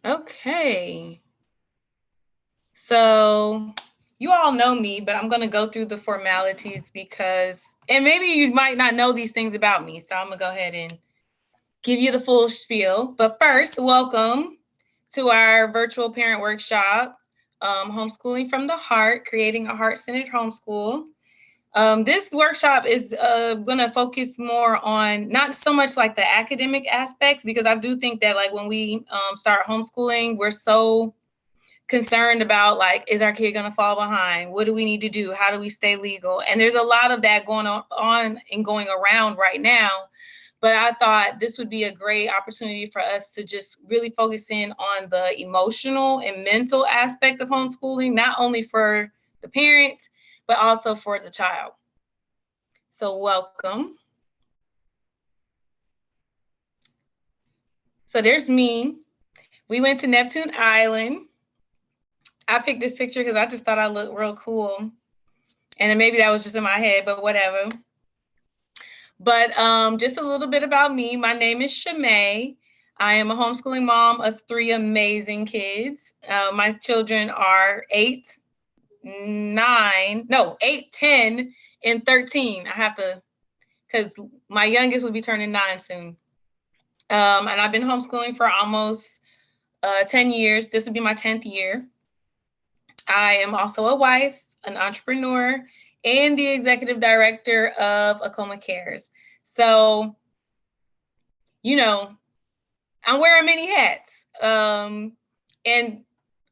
Okay. So you all know me, but I'm going to go through the formalities and maybe you might not know these things about me. So I'm going to go ahead and give you the full spiel. But first, welcome to our virtual parent workshop, Homeschooling from the Heart, Creating a Heart-Centered Homeschool. This workshop is going to focus more on not so much like the academic aspects, because I do think that like when we start homeschooling, we're so concerned about like, is our kid going to fall behind? What do we need to do? How do we stay legal? And there's a lot of that going on and going around right now. But I thought this would be a great opportunity for us to just really focus in on the emotional and mental aspect of homeschooling, not only for the parent, but also for the child. So welcome. So there's me. We went to Neptune Island. I picked this picture because I just thought I looked real cool. And then maybe that was just in my head, but whatever. But just a little bit about me. My name is Shamay. I am a homeschooling mom of 3 amazing kids. My children are 8, 10, and 13. I have to, because my youngest will be turning 9 soon. And I've been homeschooling for almost 10 years. This will be my 10th year. I am also a wife, an entrepreneur, and the executive director of Acoma Cares. So, you know, I'm wearing many hats. And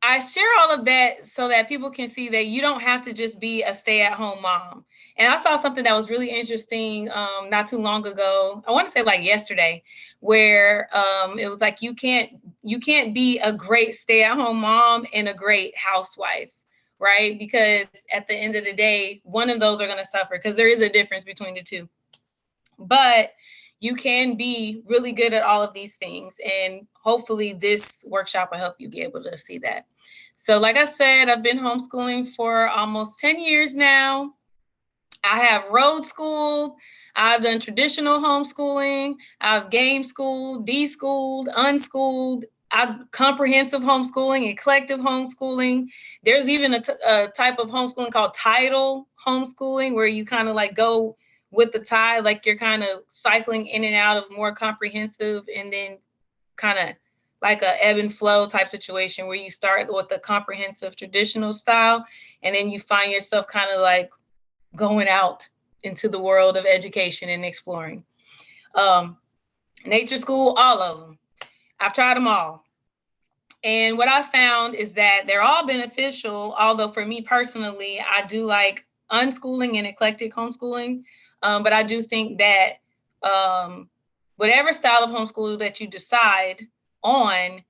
I share all of that so that people can see that you don't have to just be a stay-at-home mom. And I saw something that was really interesting not too long ago. I want to say like yesterday, where it was like you can't be a great stay-at-home mom and a great housewife, right? Because at the end of the day, one of those are going to suffer because there is a difference between the two. But you can be really good at all of these things. And hopefully this workshop will help you be able to see that. So like I said, I've been homeschooling for almost 10 years now. I have road schooled. I've done traditional homeschooling. I've game schooled, de-schooled, unschooled. I've comprehensive homeschooling, eclectic homeschooling. There's even a type of homeschooling called tidal homeschooling, where you kind of like go with the tide, like you're kind of cycling in and out of more comprehensive, and then kind of like a ebb and flow type situation where you start with the comprehensive traditional style, and then you find yourself kind of like going out into the world of education and exploring. Um, Nature school, all of them. I've tried them all. And what I found is that they're all beneficial, although for me personally, I do like unschooling and eclectic homeschooling. But I do think that whatever style of homeschool that you decide on,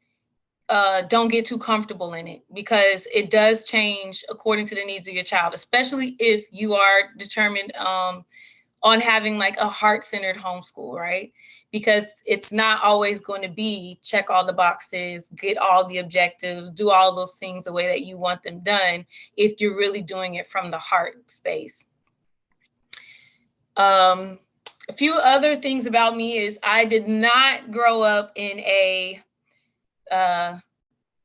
don't get too comfortable in it, because it does change according to the needs of your child, especially if you are determined on having like a heart-centered homeschool, right? Because it's not always going to be check all the boxes, get all the objectives, do all those things the way that you want them done if you're really doing it from the heart space. A few other things about me is I did not grow up in a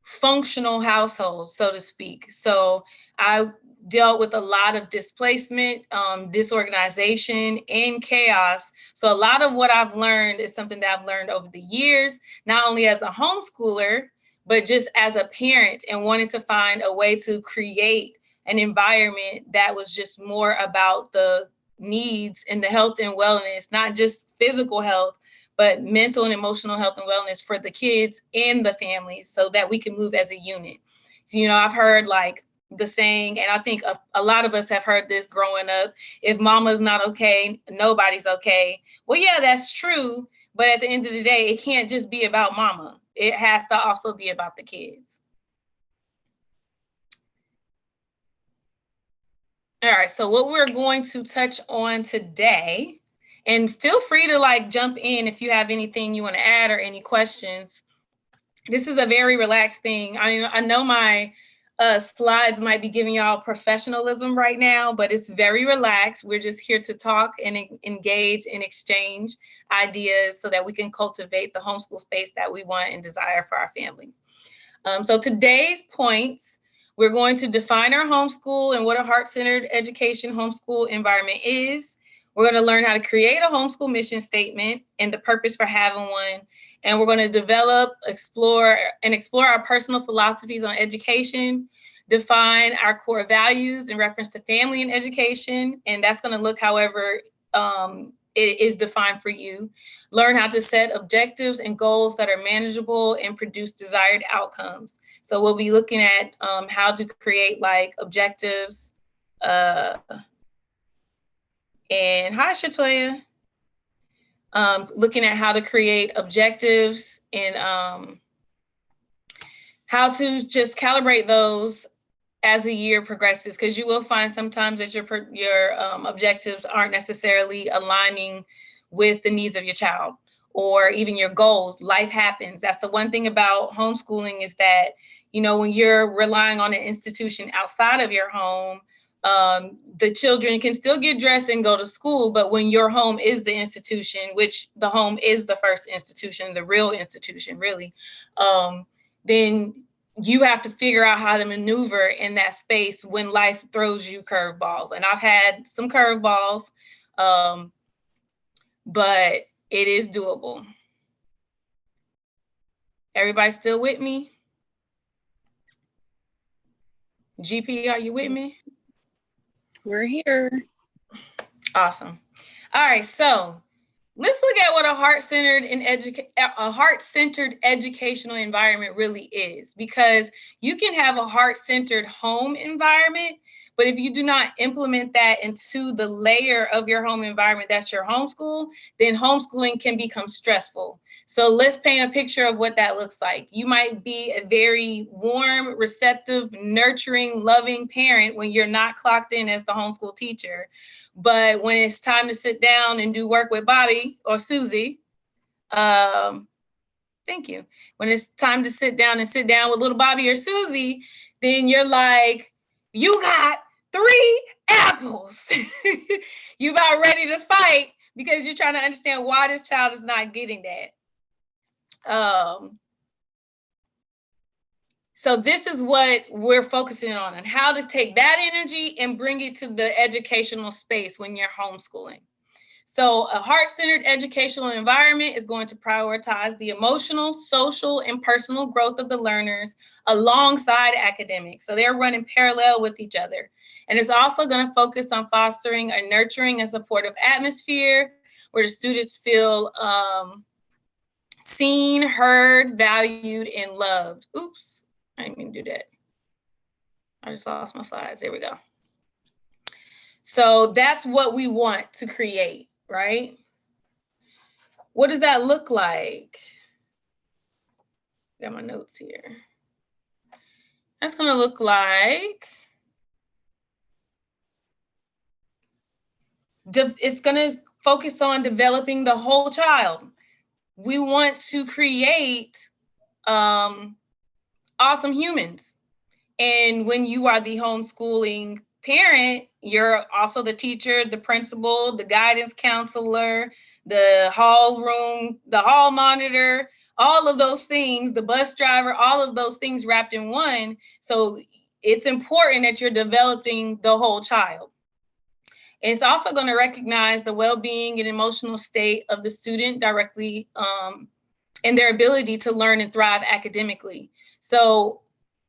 functional household, so to speak. So I dealt with a lot of displacement, disorganization, and chaos. So a lot of what I've learned is something that I've learned over the years, not only as a homeschooler, but just as a parent, and wanting to find a way to create an environment that was just more about the needs and the health and wellness, not just physical health, but mental and emotional health and wellness for the kids and the families, so that we can move as a unit. So, I've heard like the saying, and I think a lot of us have heard this growing up: if mama's not okay, nobody's okay. Well, yeah, that's true. But at the end of the day, it can't just be about mama. It has to also be about the kids. All right, so what we're going to touch on today, and feel free to like jump in if you have anything you want to add or any questions. This is a very relaxed thing. I know my slides might be giving y'all professionalism right now, but it's very relaxed. We're just here to talk and engage and exchange ideas so that we can cultivate the homeschool space that we want and desire for our family. So today's points, we're going to define our homeschool and what a heart-centered education homeschool environment is. We're going to learn how to create a homeschool mission statement and the purpose for having one. And we're going to develop, explore our personal philosophies on education, define our core values in reference to family and education. And that's going to look however it is defined for you. Learn how to set objectives and goals that are manageable and produce desired outcomes. So we'll be looking at how to create like objectives. And hi, Shatoya. Looking at how to create objectives and how to just calibrate those as the year progresses, because you will find sometimes that your objectives aren't necessarily aligning with the needs of your child or even your goals. Life happens. That's the one thing about homeschooling is that, you know, when you're relying on an institution outside of your home, the children can still get dressed and go to school, but when your home is the institution, which the home is the first institution, the real institution, really, then you have to figure out how to maneuver in that space when life throws you curveballs. And I've had some curveballs, but it is doable. Everybody still with me? GP, are you with me? We're here. Awesome. All right, so let's look at what a heart-centered educational environment really is, because you can have a heart-centered home environment, but if you do not implement that into the layer of your home environment that's your homeschool, then homeschooling can become stressful. So let's paint a picture of what that looks like. You might be a very warm, receptive, nurturing, loving parent when you're not clocked in as the homeschool teacher. But when it's time to sit down and do work with Bobby or Susie, thank you. When it's time to sit down with little Bobby or Susie, then you're like, you got 3 apples. You about ready to fight because you're trying to understand why this child is not getting that. So this is what we're focusing on, and how to take that energy and bring it to the educational space when you're homeschooling. So a heart-centered educational environment is going to prioritize the emotional, social, and personal growth of the learners alongside academics. So they're running parallel with each other. And it's also going to focus on fostering a nurturing and supportive atmosphere where the students feel seen, heard, valued, and loved. Oops, I didn't mean to do that. I just lost my slides. There we go. So that's what we want to create, right? What does that look like? Got my notes here. That's going to look like, it's going to focus on developing the whole child. We want to create awesome humans. And when you are the homeschooling parent, you're also the teacher, the principal, the guidance counselor, the hall room, the hall monitor, all of those things, the bus driver, all of those things wrapped in one. So it's important that you're developing the whole child. It's also going to recognize the well-being and emotional state of the student directly and their ability to learn and thrive academically. So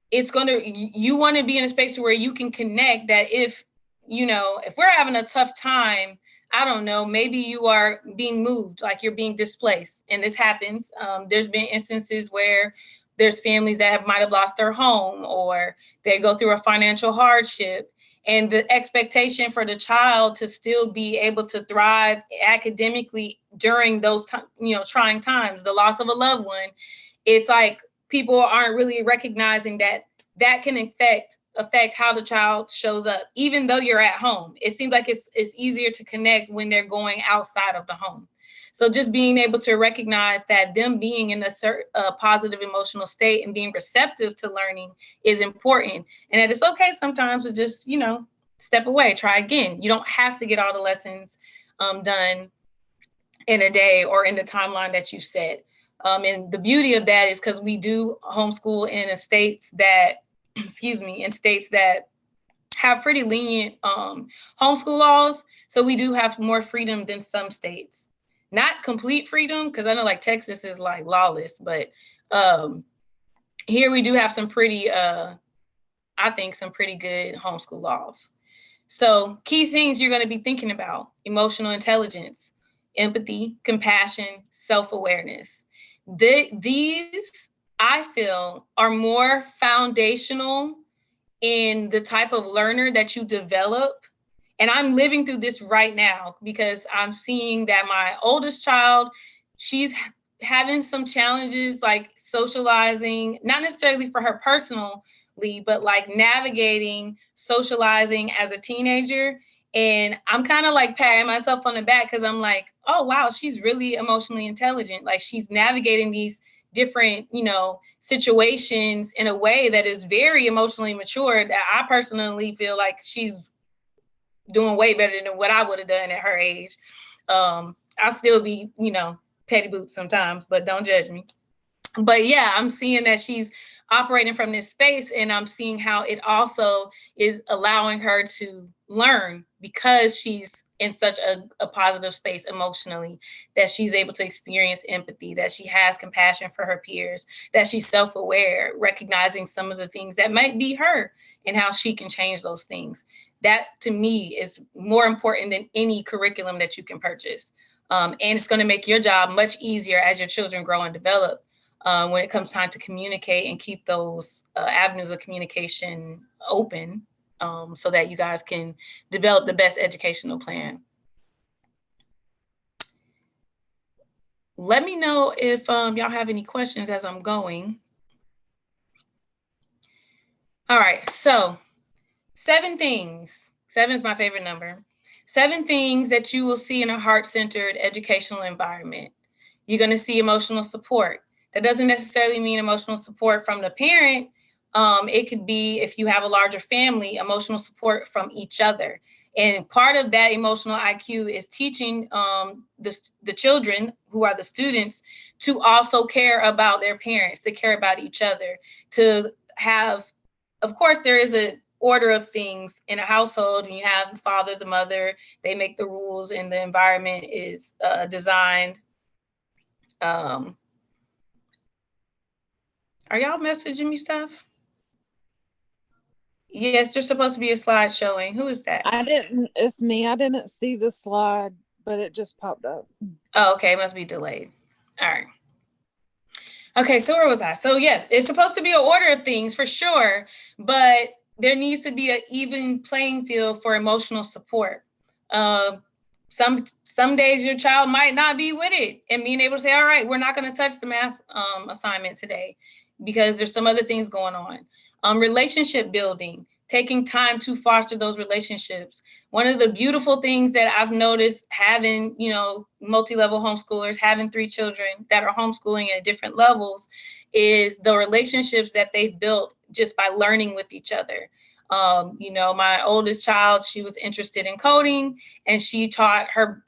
it's going to, you want to be in a space where you can connect that if, you know, if we're having a tough time, I don't know, maybe you are being moved, like you're being displaced. And this happens. There's been instances where there's families that might have lost their home, or they go through a financial hardship. And the expectation for the child to still be able to thrive academically during those trying times, the loss of a loved one, it's like people aren't really recognizing that that can affect how the child shows up, even though you're at home. It seems like it's easier to connect when they're going outside of the home. So just being able to recognize that them being in a positive emotional state and being receptive to learning is important. And that it's okay sometimes to just, step away, try again. You don't have to get all the lessons done in a day or in the timeline that you set. And the beauty of that is because we do homeschool in states that, in states that have pretty lenient homeschool laws. So we do have more freedom than some states. Not complete freedom, because I know like Texas is like lawless, but here we do have some pretty, I think some pretty good homeschool laws. So key things you're going to be thinking about: emotional intelligence, empathy, compassion, self-awareness. These, I feel, are more foundational in the type of learner that you develop. And I'm living through this right now because I'm seeing that my oldest child, she's having some challenges like socializing, not necessarily for her personally, but like navigating socializing as a teenager. And I'm kind of like patting myself on the back because I'm like, oh, wow, she's really emotionally intelligent. Like she's navigating these different, situations in a way that is very emotionally mature, that I personally feel like she's doing way better than what I would have done at her age. I'll still be, petty boots sometimes, but don't judge me. But yeah, I'm seeing that she's operating from this space, and I'm seeing how it also is allowing her to learn because she's in such a positive space emotionally, that she's able to experience empathy, that she has compassion for her peers, that she's self-aware, recognizing some of the things that might be her and how she can change those things. That to me is more important than any curriculum that you can purchase. And it's going to make your job much easier as your children grow and develop. When it comes time to communicate and keep those avenues of communication open, so that you guys can develop the best educational plan. Let me know if y'all have any questions as I'm going. All right, so 7 things. 7 is my favorite number. 7 things that you will see in a heart-centered educational environment. You're going to see emotional support. That doesn't necessarily mean emotional support from the parent. It could be, if you have a larger family, emotional support from each other. And part of that emotional IQ is teaching the children, who are the students, to also care about their parents, to care about each other, to have, of course, there is an order of things in a household. When you have the father, the mother, they make the rules, and the environment is designed. Are y'all messaging me stuff? Yes, there's supposed to be a slide showing. Who is that? It's me. I didn't see the slide, but it just popped up. Oh, okay, it must be delayed. All right. Okay, so where was I? So yeah, it's supposed to be an order of things for sure, but there needs to be an even playing field for emotional support. Some days your child might not be with it, and being able to say, all right, we're not going to touch the math assignment today because there's some other things going on. Relationship building, taking time to foster those relationships. One of the beautiful things that I've noticed having, multi-level homeschoolers, having 3 children that are homeschooling at different levels, is the relationships that they've built just by learning with each other. My oldest child, she was interested in coding, and she taught her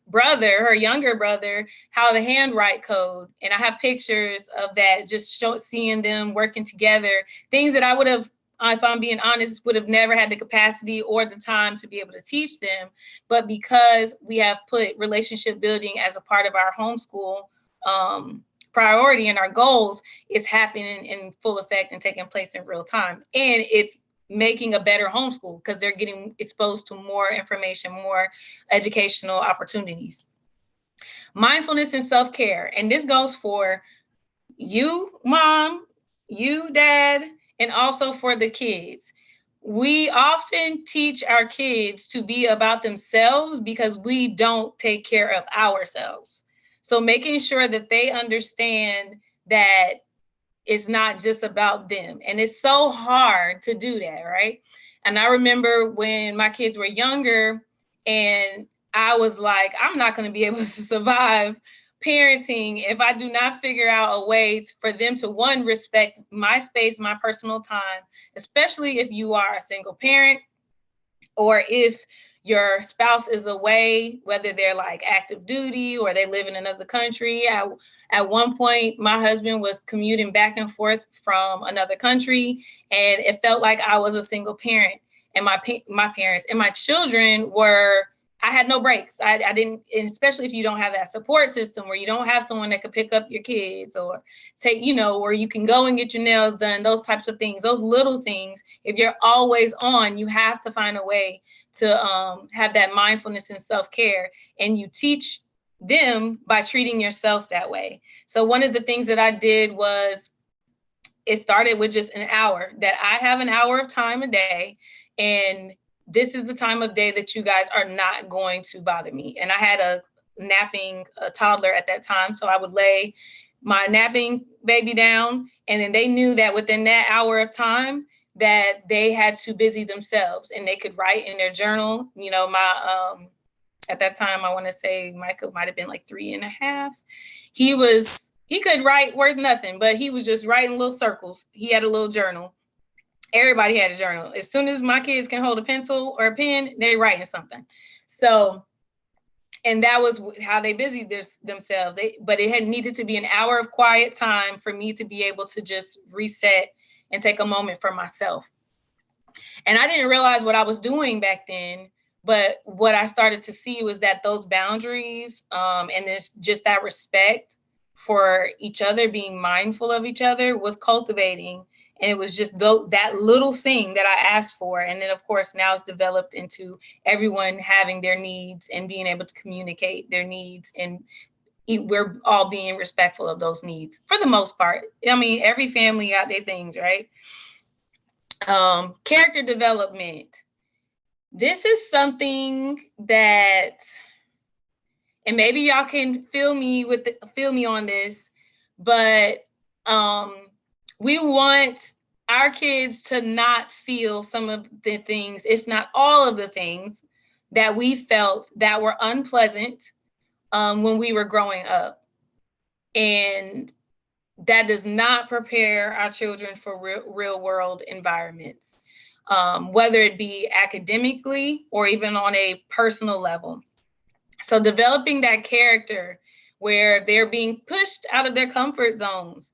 younger brother, how to handwrite code. And I have pictures of that, just seeing them working together, things that I would have, if I'm being honest, would have never had the capacity or the time to be able to teach them. But because we have put relationship building as a part of our homeschool priority and our goals, it's happening in full effect and taking place in real time. And it's making a better homeschool because they're getting exposed to more information, more educational opportunities. Mindfulness and self-care. And this goes for you, mom, you, dad, and also for the kids. We often teach our kids to be about themselves because we don't take care of ourselves. So making sure that they understand that it's not just about them. And it's so hard to do that, right? And I remember when my kids were younger and I was like, I'm not going to be able to survive parenting if I do not figure out a way for them to, one, respect my space, my personal time, especially if you are a single parent, or if your spouse is away, whether they're like active duty or they live in another country. At one point, my husband was commuting back and forth from another country, and it felt like I was a single parent, and my parents and my children were, I had no breaks. I didn't, and especially if you don't have that support system where you don't have someone that could pick up your kids or take, or you can go and get your nails done, those types of things, those little things. If you're always on, you have to find a way to have that mindfulness and self-care, and you teach them by treating yourself that way. So one of the things that I did was, it started with just an hour, that I have an hour of time a day, and this is the time of day that you guys are not going to bother me. And I had a toddler at that time, so I would lay my napping baby down, and then they knew that within that hour of time that they had to busy themselves, and they could write in their journal. At that time, I want to say Michael might have been like 3.5. He could write worth nothing, but he was just writing little circles. He had a little journal. Everybody had a journal. As soon as my kids can hold a pencil or a pen, they're writing something. So, and that was how they busied themselves. But it had needed to be an hour of quiet time for me to be able to just reset and take a moment for myself. And I didn't realize what I was doing back then, but what I started to see was that those boundaries and this just that respect for each other, being mindful of each other, was cultivating. And it was just that little thing that I asked for. And then, of course, now it's developed into everyone having their needs and being able to communicate their needs. And we're all being respectful of those needs for the most part. I mean, every family got their things, right? Character development. This is something that, and maybe y'all can feel me on this, but we want our kids to not feel some of the things, if not all of the things, that we felt that were unpleasant when we were growing up. And that does not prepare our children for real world environments, whether it be academically or even on a personal level. So developing that character where they're being pushed out of their comfort zones,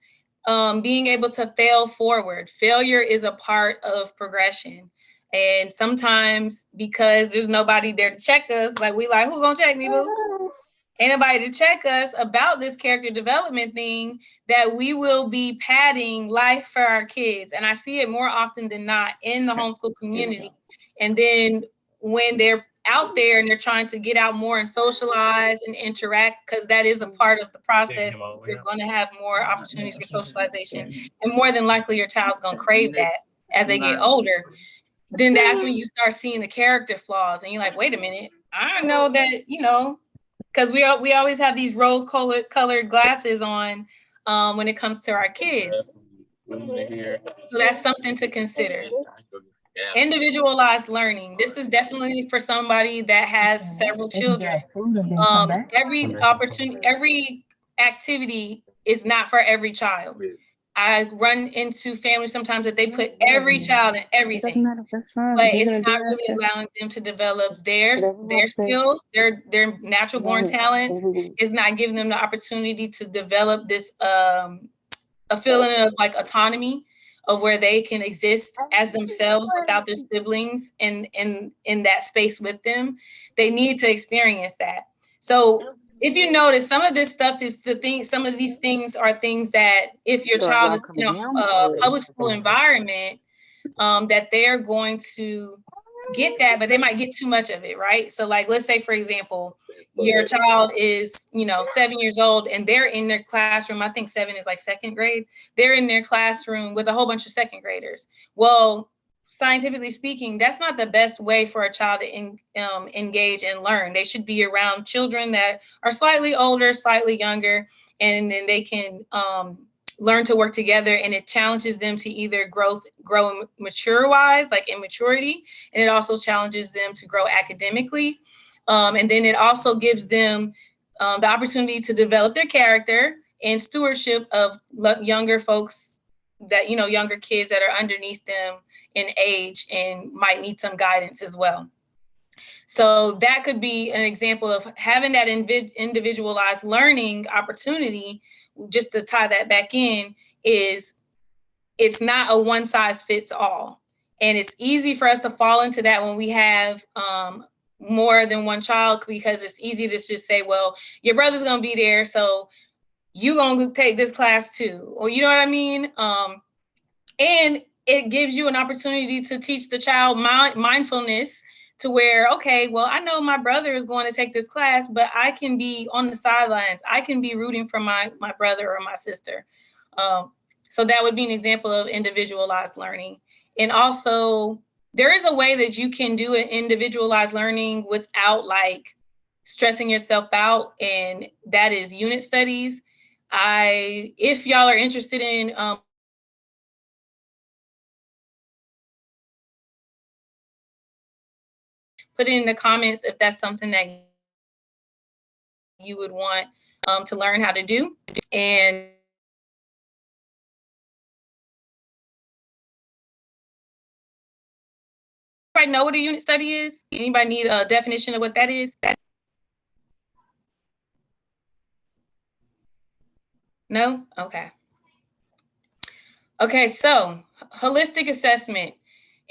being able to fail forward. Failure is a part of progression. And sometimes because there's nobody there to check us, like we like, who gonna check me, boo? Ain't nobody to check us about this character development thing, that we will be padding life for our kids. And I see it more often than not in the homeschool community. And then when they're out there and they're trying to get out more and socialize and interact, because that is a part of the process. You're going to have more opportunities for socialization, and more than likely your child's going to crave that as they get older. Then that's when you start seeing the character flaws, and you're like, wait a minute, I know that, because we always have these rose-colored glasses on when it comes to our kids. So that's something to consider. Individualized learning. This is definitely for somebody that has several children. Every activity is not for every child. I run into families sometimes that they put every child in everything, but it's not really allowing them to develop their skills, their natural born talents. It's not giving them the opportunity to develop this a feeling of like autonomy, of where they can exist as themselves without their siblings in that space with them. They need to experience that. So if you notice, some of this stuff is some of these things are things that if your child is in a public school environment, that they're going to get that, but they might get too much of it, right? So like, let's say, for example, your child is, 7 years old and they're in their classroom. I think 7 is like second grade. They're in their classroom with a whole bunch of second graders. Well, scientifically speaking, that's not the best way for a child to engage and learn. They should be around children that are slightly older, slightly younger, and then they can learn to work together, and it challenges them to either grow mature wise, like in maturity, and it also challenges them to grow academically. And then it also gives them the opportunity to develop their character and stewardship of younger folks that, younger kids that are underneath them in age and might need some guidance as well. So that could be an example of having that individualized learning opportunity. Just to tie that back in, is it's not a one size fits all. And it's easy for us to fall into that when we have more than one child, because it's easy to just say, well, your brother's going to be there, so you going to take this class too. Or you know what I mean? And it gives you an opportunity to teach the child mindfulness, to where, okay, well, I know my brother is going to take this class, but I can be on the sidelines. I can be rooting for my brother or my sister. So that would be an example of individualized learning. And also, there is a way that you can do an individualized learning without like stressing yourself out, and that is unit studies. If y'all are interested in put it in the comments if that's something that you would want to learn how to do. And anybody know what a unit study is? Anybody need a definition of what that is? No? Okay. Okay, so holistic assessment.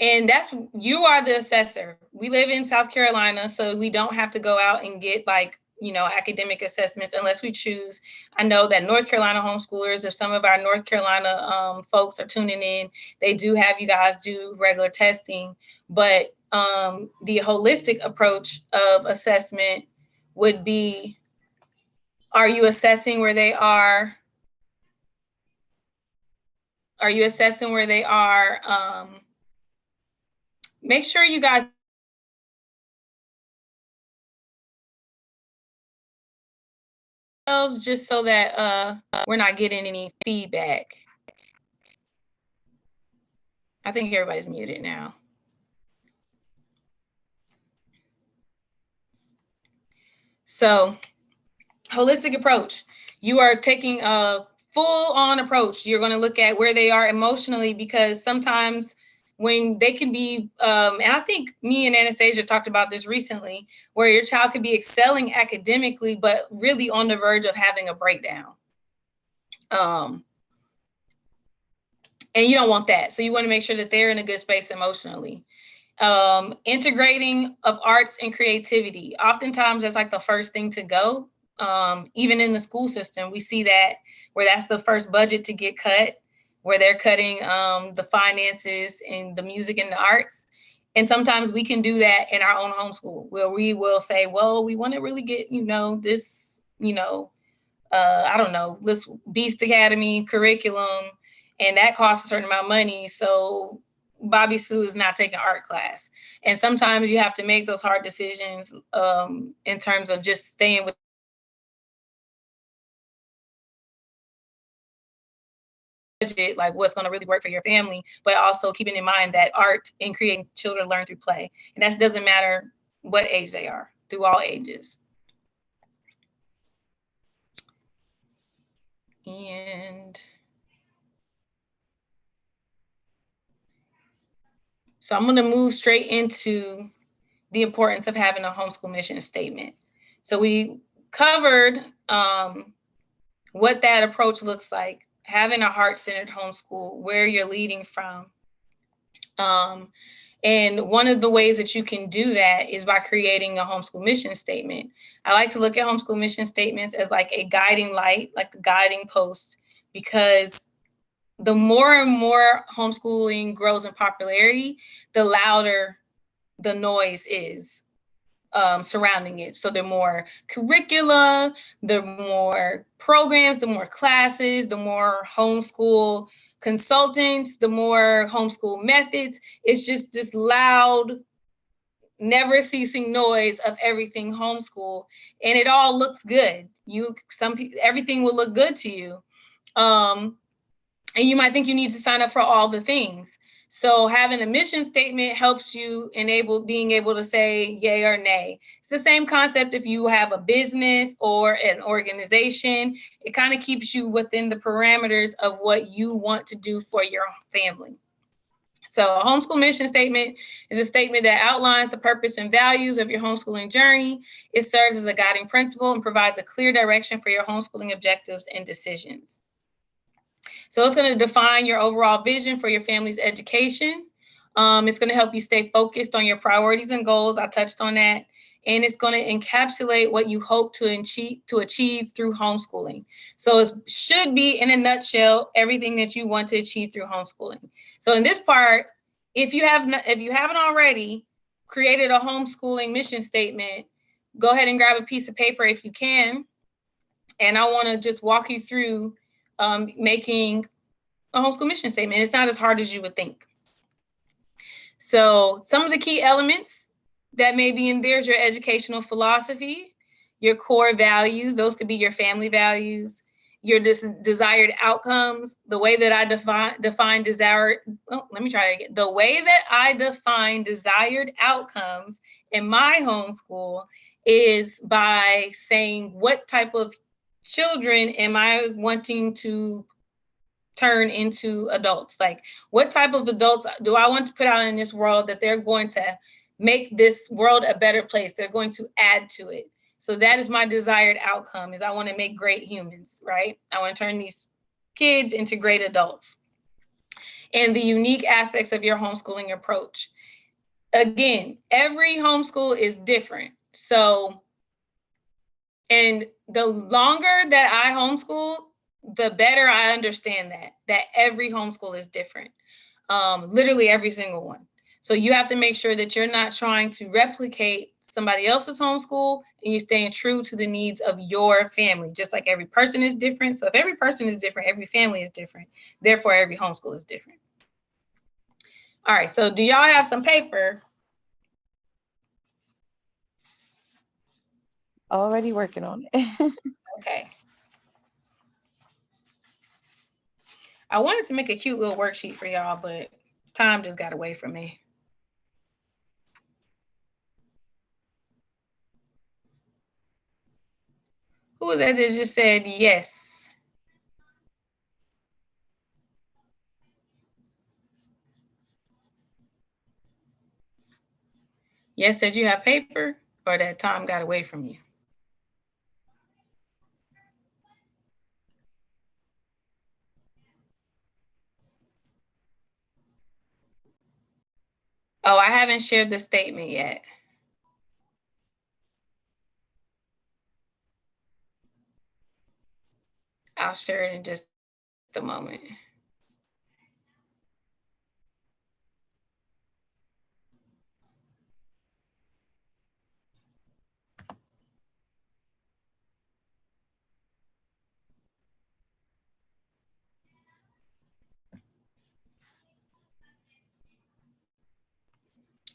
And that's, you are the assessor. We live in South Carolina, so we don't have to go out and get like, academic assessments unless we choose. I know that North Carolina homeschoolers, if some of our North Carolina folks are tuning in, they do have you guys do regular testing. But the holistic approach of assessment would be, are you assessing where they are? Are you assessing where they are? Make sure you guys just so that we're not getting any feedback. I think everybody's muted now. So, holistic approach. You are taking a full-on approach. You're going to look at where they are emotionally, because sometimes when they can be, and I think me and Anastasia talked about this recently, where your child could be excelling academically, but really on the verge of having a breakdown. And you don't want that. So you want to make sure that they're in a good space emotionally. Integrating of arts and creativity. Oftentimes that's like the first thing to go. Even in the school system, we see that, where that's the first budget to get cut, where they're cutting the finances in the music and the arts. And sometimes we can do that in our own homeschool, where we will say, well, we want to really get, this, I don't know, this Beast Academy curriculum, and that costs a certain amount of money. So Bobby Sue is not taking art class. And sometimes you have to make those hard decisions in terms of just staying with budget, like what's going to really work for your family, but also keeping in mind that art and creating children learn through play. And that doesn't matter what age they are, through all ages. And so I'm going to move straight into the importance of having a homeschool mission statement. So we covered what that approach looks like, having a heart-centered homeschool, where you're leading from. And one of the ways that you can do that is by creating a homeschool mission statement. I like to look at homeschool mission statements as like a guiding light, like a guiding post, because the more and more homeschooling grows in popularity, the louder the noise is surrounding it. So the more curricula, the more programs, the more classes, the more homeschool consultants, the more homeschool methods. It's just this loud, never ceasing noise of everything homeschool, and it all looks good. Everything will look good to you. And you might think you need to sign up for all the things. So having a mission statement helps you being able to say yay or nay. It's the same concept if you have a business or an organization. It kind of keeps you within the parameters of what you want to do for your family. So a homeschool mission statement is a statement that outlines the purpose and values of your homeschooling journey. It serves as a guiding principle and provides a clear direction for your homeschooling objectives and decisions. So it's going to define your overall vision for your family's education. It's going to help you stay focused on your priorities and goals. I touched on that. And it's going to encapsulate what you hope to achieve through homeschooling. So it should be, in a nutshell, everything that you want to achieve through homeschooling. So in this part, if you haven't already created a homeschooling mission statement, go ahead and grab a piece of paper if you can. And I want to just walk you through making a homeschool mission statement. It's not as hard as you would think. So some of the key elements that may be in there is your educational philosophy, your core values. Those could be your family values, your desired outcomes. The way that I define desired, let me try it again. The way that I define desired outcomes in my homeschool is by saying, what type of children am I wanting to turn into adults? Like, what type of adults do I want to put out in this world that they're going to make this world a better place? They're going to add to it. So that is my desired outcome, is I want to make great humans, right? I want to turn these kids into great adults. And the unique aspects of your homeschooling approach. Again, every homeschool is different. So, and the longer that I homeschool, the better I understand that every homeschool is different. Literally every single one. So you have to make sure that you're not trying to replicate somebody else's homeschool, and you're staying true to the needs of your family. Just like every person is different. So if every person is different, every family is different. Therefore, every homeschool is different. All right, so do y'all have some paper? Already working on it. Okay. I wanted to make a cute little worksheet for y'all, but time just got away from me. Who was that just said yes? Yes, said you have paper, or that time got away from you? Oh, I haven't shared the statement yet. I'll share it in just a moment.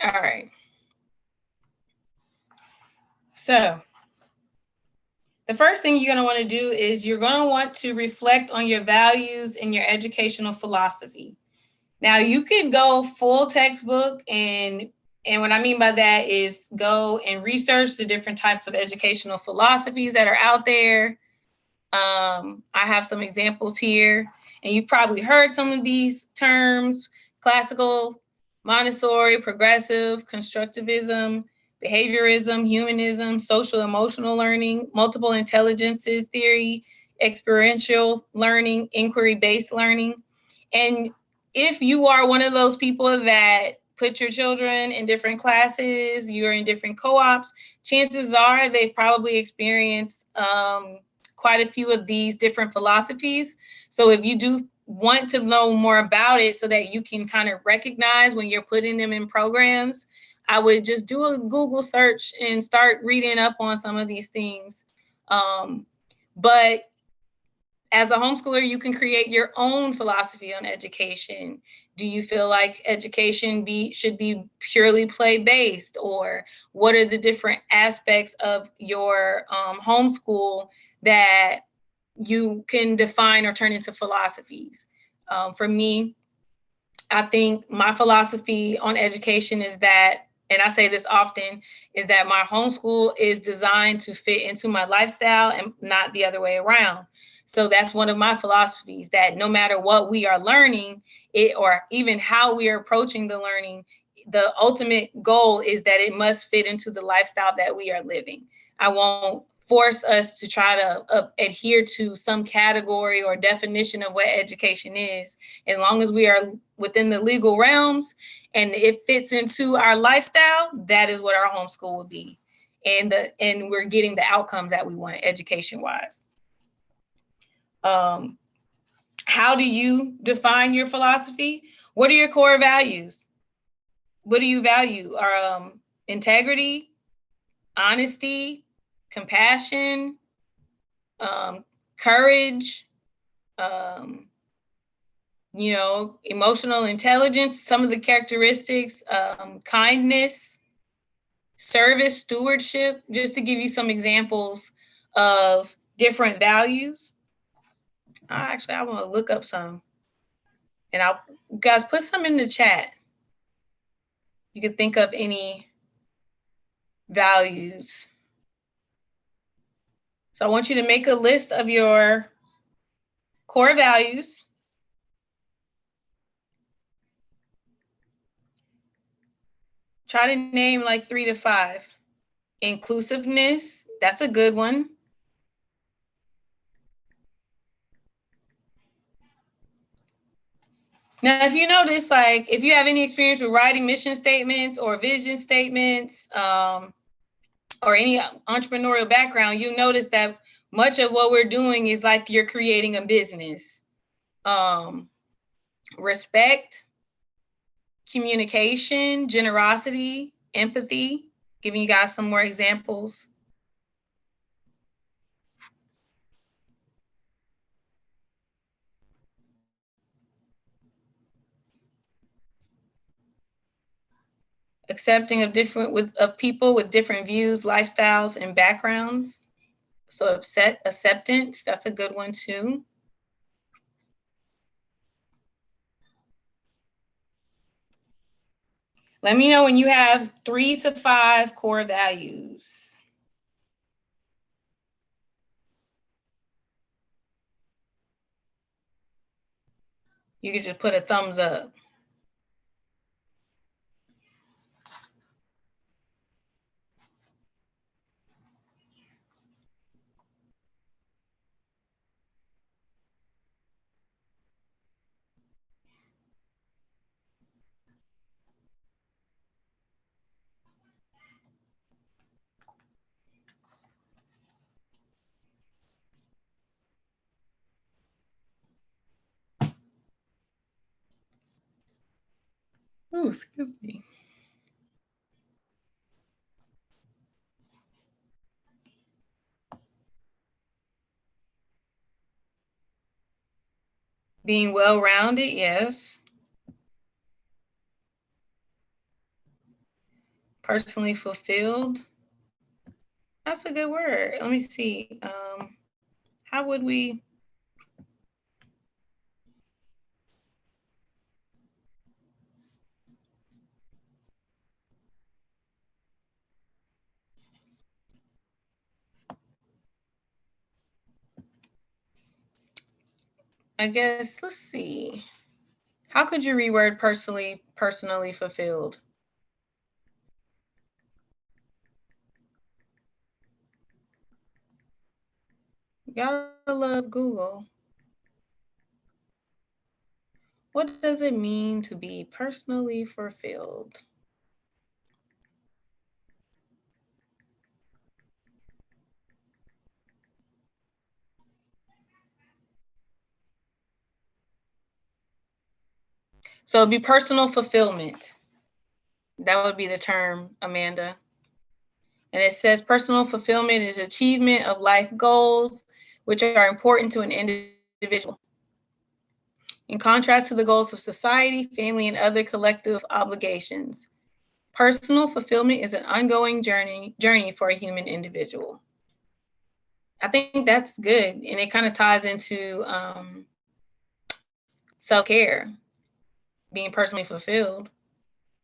All right. So the first thing you're going to want to do is you're going to want to reflect on your values and your educational philosophy. Now, you could go full textbook, and what I mean by that is go and research the different types of educational philosophies that are out there. I have some examples here, and you've probably heard some of these terms: classical, Montessori, progressive, constructivism, behaviorism, humanism, social emotional learning, multiple intelligences theory, experiential learning, inquiry-based learning. And if you are one of those people that put your children in different classes, you're in different co-ops, chances are they've probably experienced quite a few of these different philosophies. So if you do want to know more about it so that you can kind of recognize when you're putting them in programs, I would just do a Google search and start reading up on some of these things. But as a homeschooler, you can create your own philosophy on education. Do you feel like education should be purely play-based? Or what are the different aspects of your homeschool that you can define or turn into philosophies? For me, I think my philosophy on education is that, and I say this often, is that my homeschool is designed to fit into my lifestyle and not the other way around. So that's one of my philosophies, that no matter what we are learning, or even how we are approaching the learning, the ultimate goal is that it must fit into the lifestyle that we are living. I won't force us to try to adhere to some category or definition of what education is. As long as we are within the legal realms and it fits into our lifestyle, that is what our homeschool would be. And we're getting the outcomes that we want education-wise. How do you define your philosophy? What are your core values? What do you value? Are integrity, honesty, compassion, courage, emotional intelligence, some of the characteristics, kindness, service, stewardship, just to give you some examples of different values. Actually, I want to look up some, and I'll, guys, put some in the chat. You can think of any values. So I want you to make a list of your core values. Try to name like 3 to 5. Inclusiveness, that's a good one. Now, if you notice, like if you have any experience with writing mission statements or vision statements, or any entrepreneurial background, you notice that much of what we're doing is like you're creating a business. Respect, communication, generosity, empathy, giving you guys some more examples. Accepting of people with different views, lifestyles, and backgrounds. So acceptance, that's a good one too. Let me know when you have 3 to 5 core values. You can just put a thumbs up. Oh, excuse me. Being well-rounded, yes. Personally fulfilled. That's a good word. Let me see. How would we? I guess, let's see. How could you reword personally fulfilled? You gotta love Google. What does it mean to be personally fulfilled? So it'd be personal fulfillment. That would be the term, Amanda. And it says personal fulfillment is achievement of life goals, which are important to an individual. In contrast to the goals of society, family, and other collective obligations. Personal fulfillment is an ongoing journey for a human individual. I think that's good. And it kind of ties into self-care, being personally fulfilled.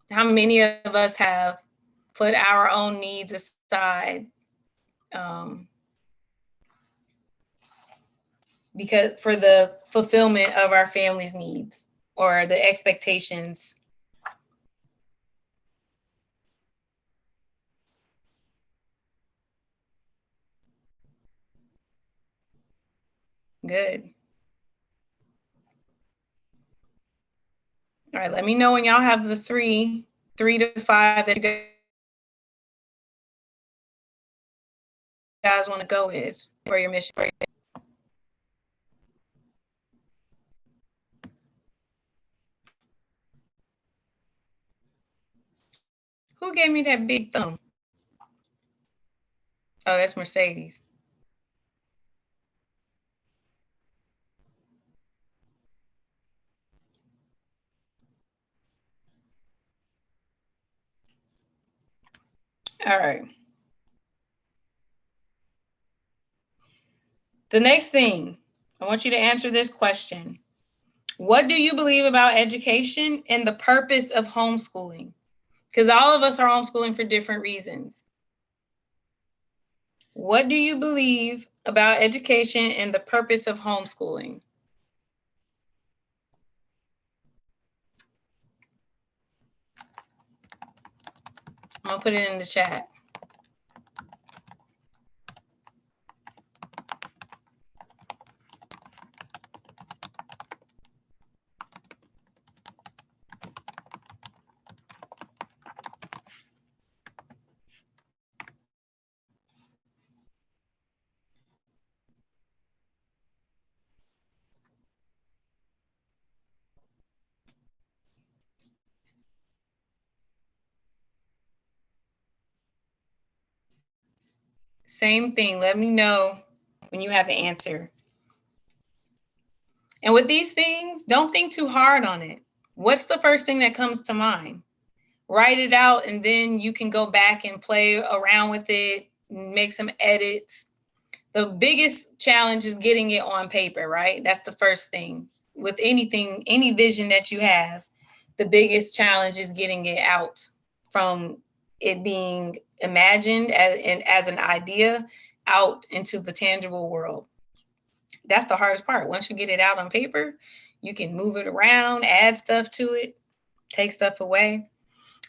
How many of us have put our own needs aside because for the fulfillment of our family's needs or the expectations. Good. All right, let me know when y'all have the three to five that you guys want to go with for your mission. Who gave me that big thumb? Oh, that's Mercedes. All right. The next thing, I want you to answer this question. What do you believe about education and the purpose of homeschooling? Because all of us are homeschooling for different reasons. What do you believe about education and the purpose of homeschooling? I'll put it in the chat. Same thing. Let me know when you have the answer. And with these things, don't think too hard on it. What's the first thing that comes to mind? Write it out, and then you can go back and play around with it, make some edits. The biggest challenge is getting it on paper, right? That's the first thing. With anything, any vision that you have, the biggest challenge is getting it out from it being imagined as an idea out into the tangible world. That's the hardest part. Once you get it out on paper, you can move it around, add stuff to it, take stuff away.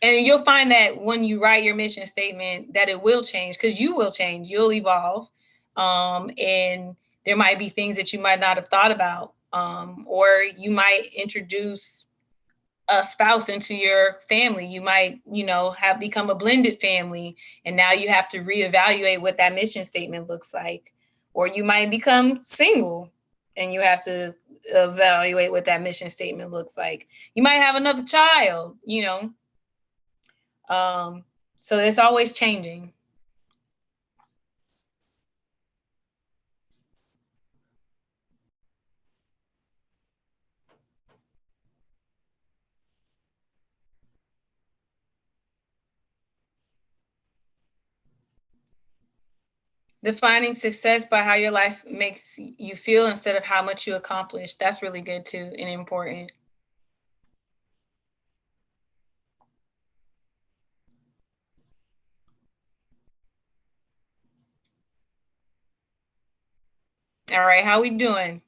And you'll find that when you write your mission statement that it will change, because you will change, you'll evolve. And there might be things that you might not have thought about, or you might introduce a spouse into your family. You might, have become a blended family, and now you have to reevaluate what that mission statement looks like. Or you might become single and you have to evaluate what that mission statement looks like. You might have another child, so it's always changing. Defining success by how your life makes you feel instead of how much you accomplish. That's really good too and important. All right, how we doing?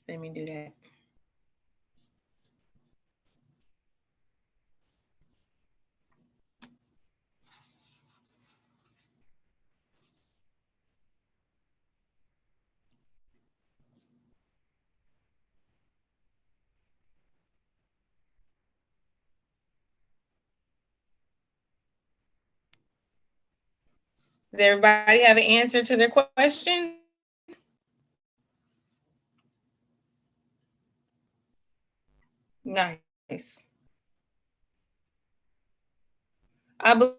Let me do that. Does everybody have an answer to their question? Nice. I believe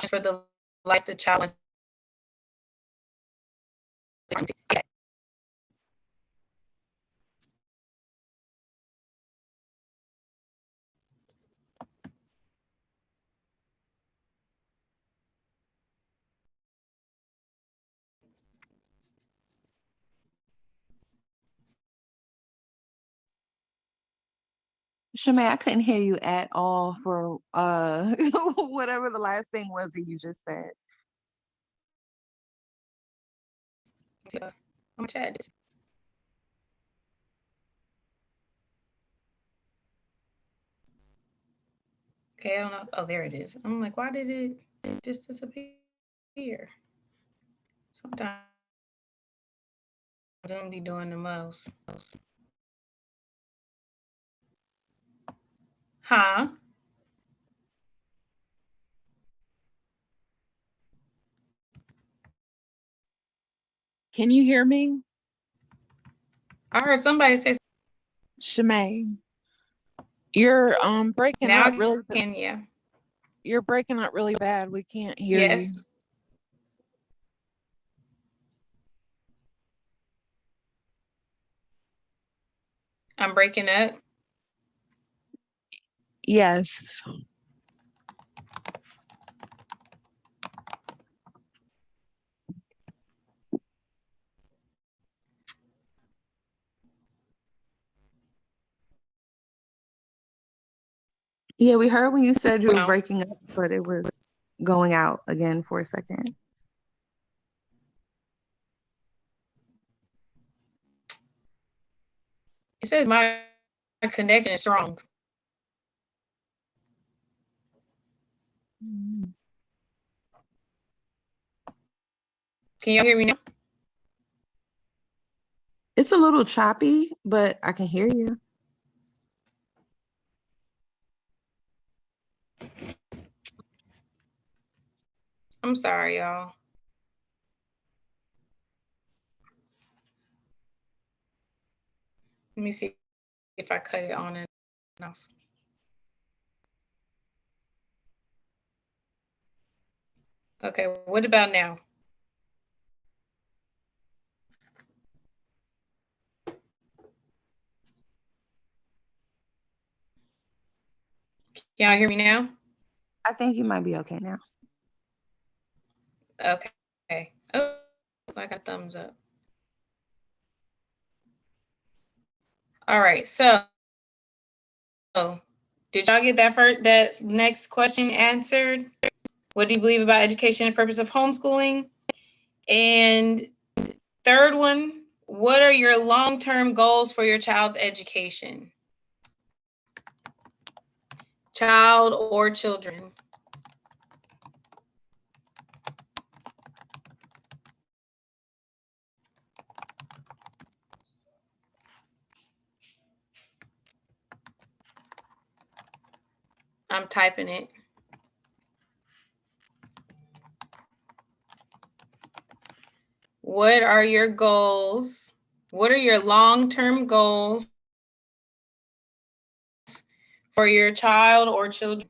for the life the child. Shemay, I couldn't hear you at all for whatever the last thing was that you just said. I'm gonna chat this. Okay, I don't know. Oh, there it is. I'm like, why did it just disappear? Sometimes Zoom be doing the most. Huh? Can you hear me? I heard somebody say Shemay, you're breaking now up I really can, yeah. you're breaking up really bad. We can't hear you. Yes. I'm breaking up. Yes. Yeah, we heard when you said you were No. breaking up, but it was going out again for a second. It says my connection is strong. Can y'all hear me now? It's a little choppy, but I can hear you. I'm sorry, y'all. Let me see if I cut it on and off. Okay, what about now? Can y'all hear me now? I think you might be okay now. Okay. Oh, I got thumbs up. All right, so did y'all get that next question answered? What do you believe about education and purpose of homeschooling? And third one, what are your long-term goals for your child's education? Child or children? I'm typing it. What are your goals? What are your long-term goals for your child or children?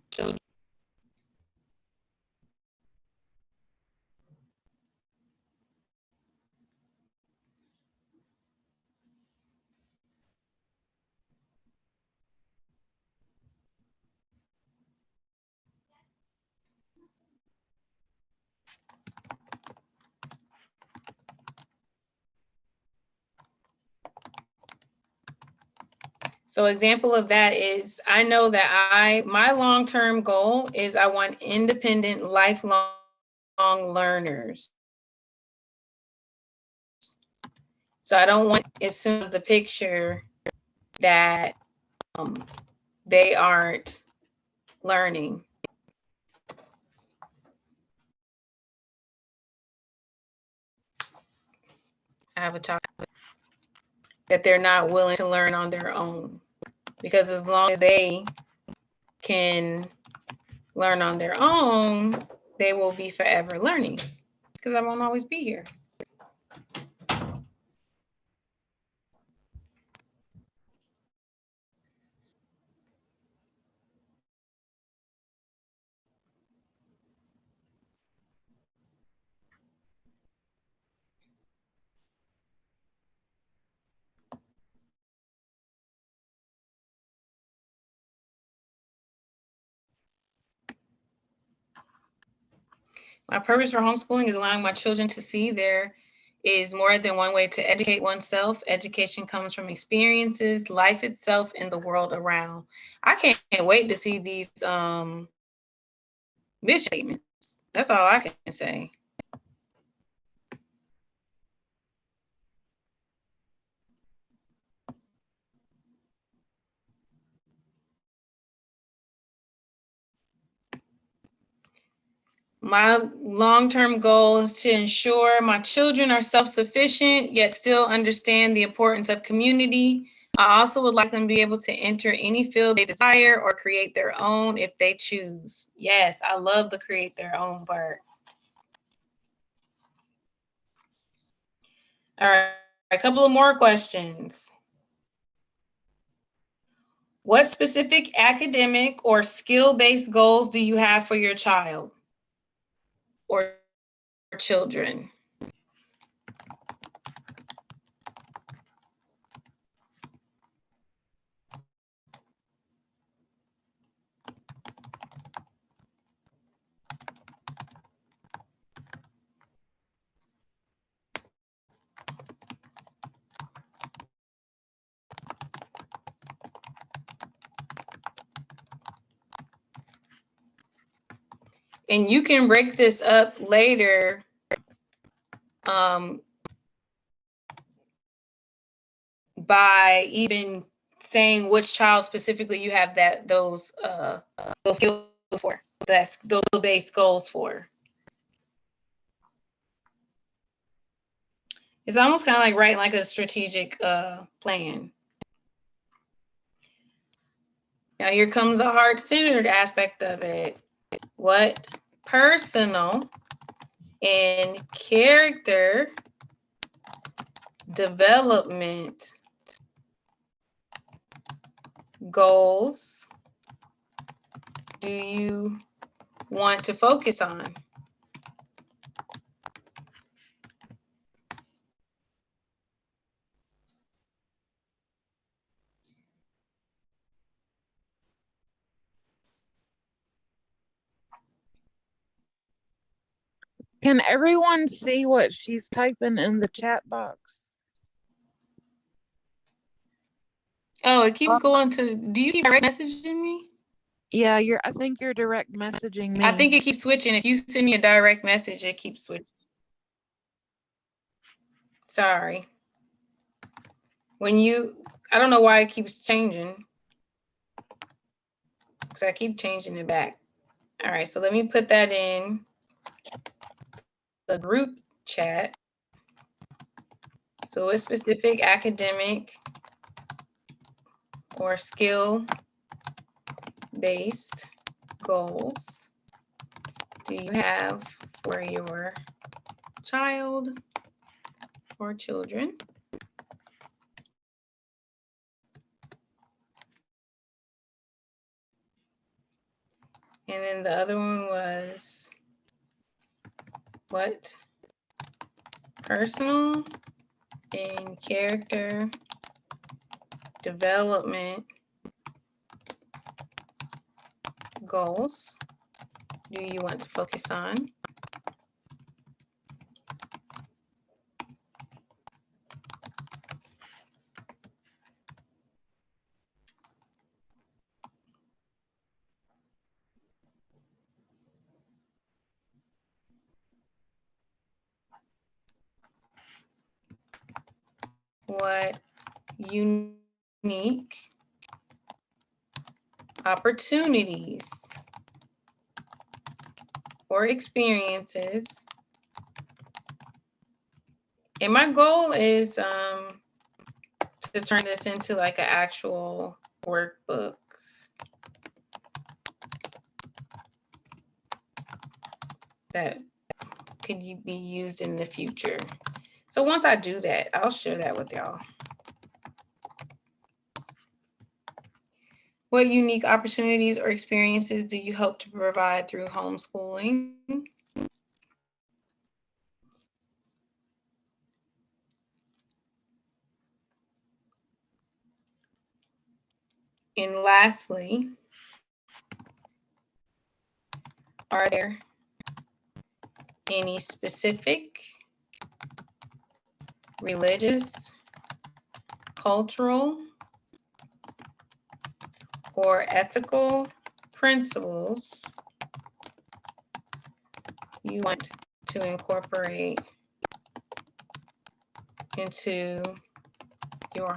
So example of that is, I know that my long-term goal is I want independent, lifelong learners. So I don't want as soon as the picture that they aren't learning. I have a child that they're not willing to learn on their own, because as long as they can learn on their own, they will be forever learning, because I won't always be here. My purpose for homeschooling is allowing my children to see their is more than one way to educate oneself. Education comes from experiences, life itself, and the world around. I can't wait to see these mission statements. That's all I can say. My long-term goal is to ensure my children are self-sufficient, yet still understand the importance of community. I also would like them to be able to enter any field they desire or create their own if they choose. Yes, I love the create their own part. All right, a couple of more questions. What specific academic or skill-based goals do you have for your child or children? And you can break this up later by even saying which child specifically you have those skills for, that's those base goals for. It's almost kind of like writing like a strategic plan. Now here comes the heart-centered aspect of it. What personal and character development goals do you want to focus on? Can everyone see what she's typing in the chat box? Oh, it keeps going to, do you keep direct messaging me? Yeah, I think you're direct messaging me. I think it keeps switching. If you send me a direct message, it keeps switching. Sorry. I don't know why it keeps changing. Because I keep changing it back. All right, so let me put that in the group chat. So what specific academic or skill-based goals do you have for your child or children? And then the other one was what personal and character development goals do you want to focus on? What unique opportunities or experiences? And my goal is to turn this into like an actual workbook. That could be used in the future. So once I do that, I'll share that with y'all. What unique opportunities or experiences do you hope to provide through homeschooling? And lastly, are there any specific religious, cultural, or ethical principles you want to incorporate into your